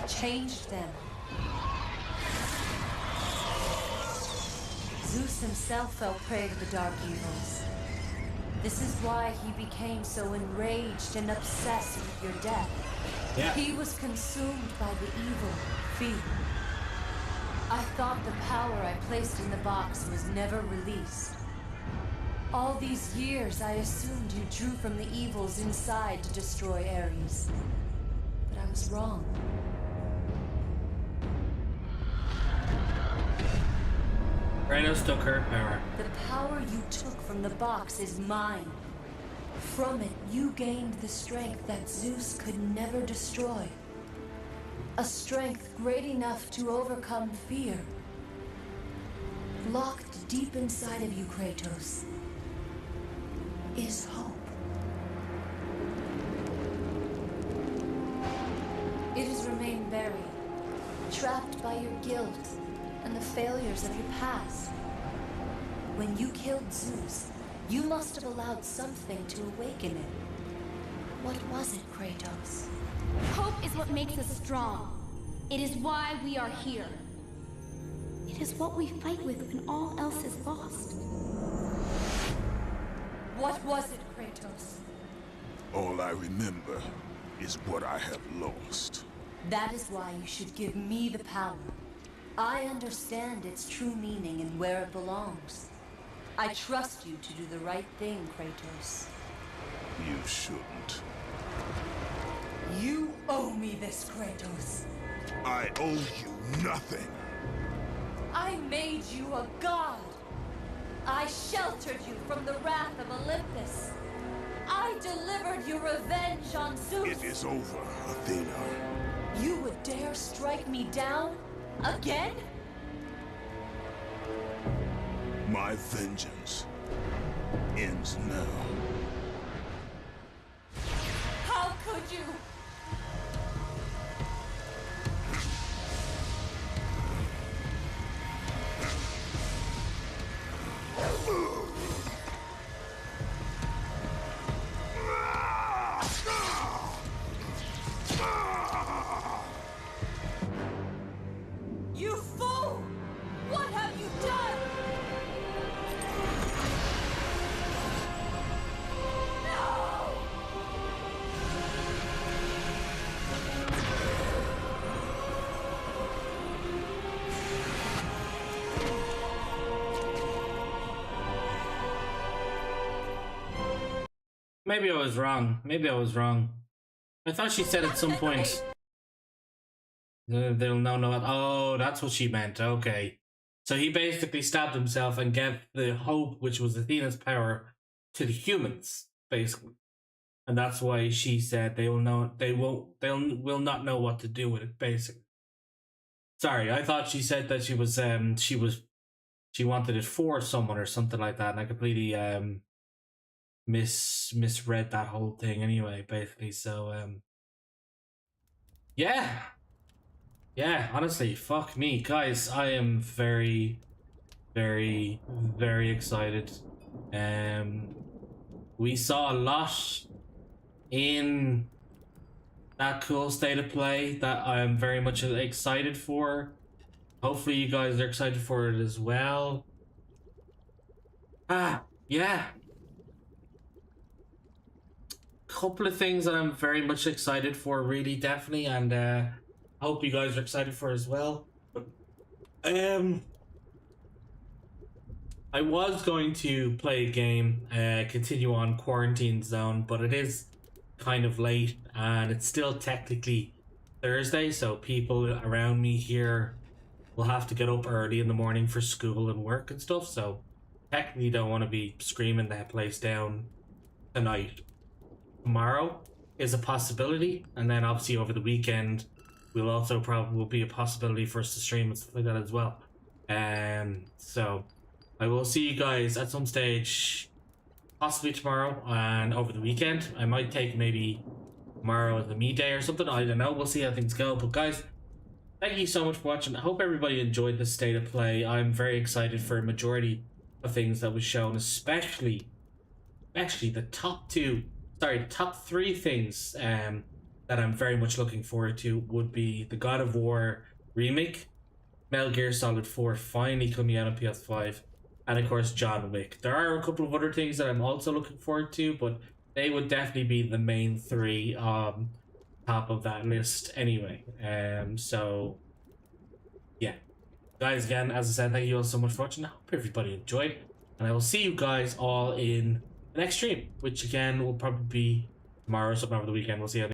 Changed them. Zeus himself fell prey to the dark evils. This is why he became so enraged and obsessed with your death. Yeah. He was consumed by the evil, fear. I thought the power I placed in the box was never released. All these years, I assumed you drew from the evils inside to destroy Ares. But I was wrong. Kratos took her power. The power you took from the box is mine. From it, you gained the strength that Zeus could never destroy. A strength great enough to overcome fear. Locked deep inside of you, Kratos, is hope. It has remained buried, trapped by your guilt and the failures of your past. When you killed Zeus, you must have allowed something to awaken it. What was it, Kratos? Hope is what makes us strong. It is why we are here. It is what we fight with when all else is lost. What was it, Kratos? All I remember is what I have lost. That is why you should give me the power. I understand its true meaning and where it belongs. I trust you to do the right thing, Kratos. You shouldn't. You owe me this, Kratos. I owe you nothing. I made you a god. I sheltered you from the wrath of Olympus. I delivered your revenge on Zeus. It is over, Athena. You would dare strike me down? Again? My vengeance ends now. How could you? You fool! What have you done? Maybe I was wrong. Maybe I was wrong. I thought she said at some point they'll know what. Oh, that's what she meant. Okay. So he basically stabbed himself and gave the hope, which was Athena's power, to the humans, basically. And that's why she said they will not know what to do with it, basically. Sorry, I thought she said that she wanted it for someone or something like that, and I completely misread that whole thing anyway, basically. So yeah, honestly, fuck me, guys, I am very, very, very excited. We saw a lot in that cool state of play that I'm very much excited for. Hopefully you guys are excited for it as well. Yeah. Couple of things that I'm very much excited for, really, definitely, and I hope you guys are excited for as well. I was going to play a game, continue on Quarantine Zone, but it is kind of late and it's still technically Thursday, so people around me here will have to get up early in the morning for school and work and stuff, so technically don't want to be screaming that place down tonight. Tomorrow is a possibility, and then obviously over the weekend will also probably be a possibility for us to stream and stuff like that as well. So I will see you guys at some stage, possibly tomorrow and over the weekend. I might take maybe tomorrow as a me day or something. I don't know. We'll see how things go. But guys, thank you so much for watching. I hope everybody enjoyed this state of play. I'm very excited for a majority of things that was shown, especially the top three things that I'm very much looking forward to would be the God of War remake, Metal Gear Solid 4 finally coming out on PS5, and of course John Wick. There are a couple of other things that I'm also looking forward to, but they would definitely be the main three top of that list anyway. So yeah, guys, again, as I said, thank you all so much for watching. I hope everybody enjoyed, and I will see you guys all in the next stream, which again will probably be tomorrow or something over the weekend. We'll see how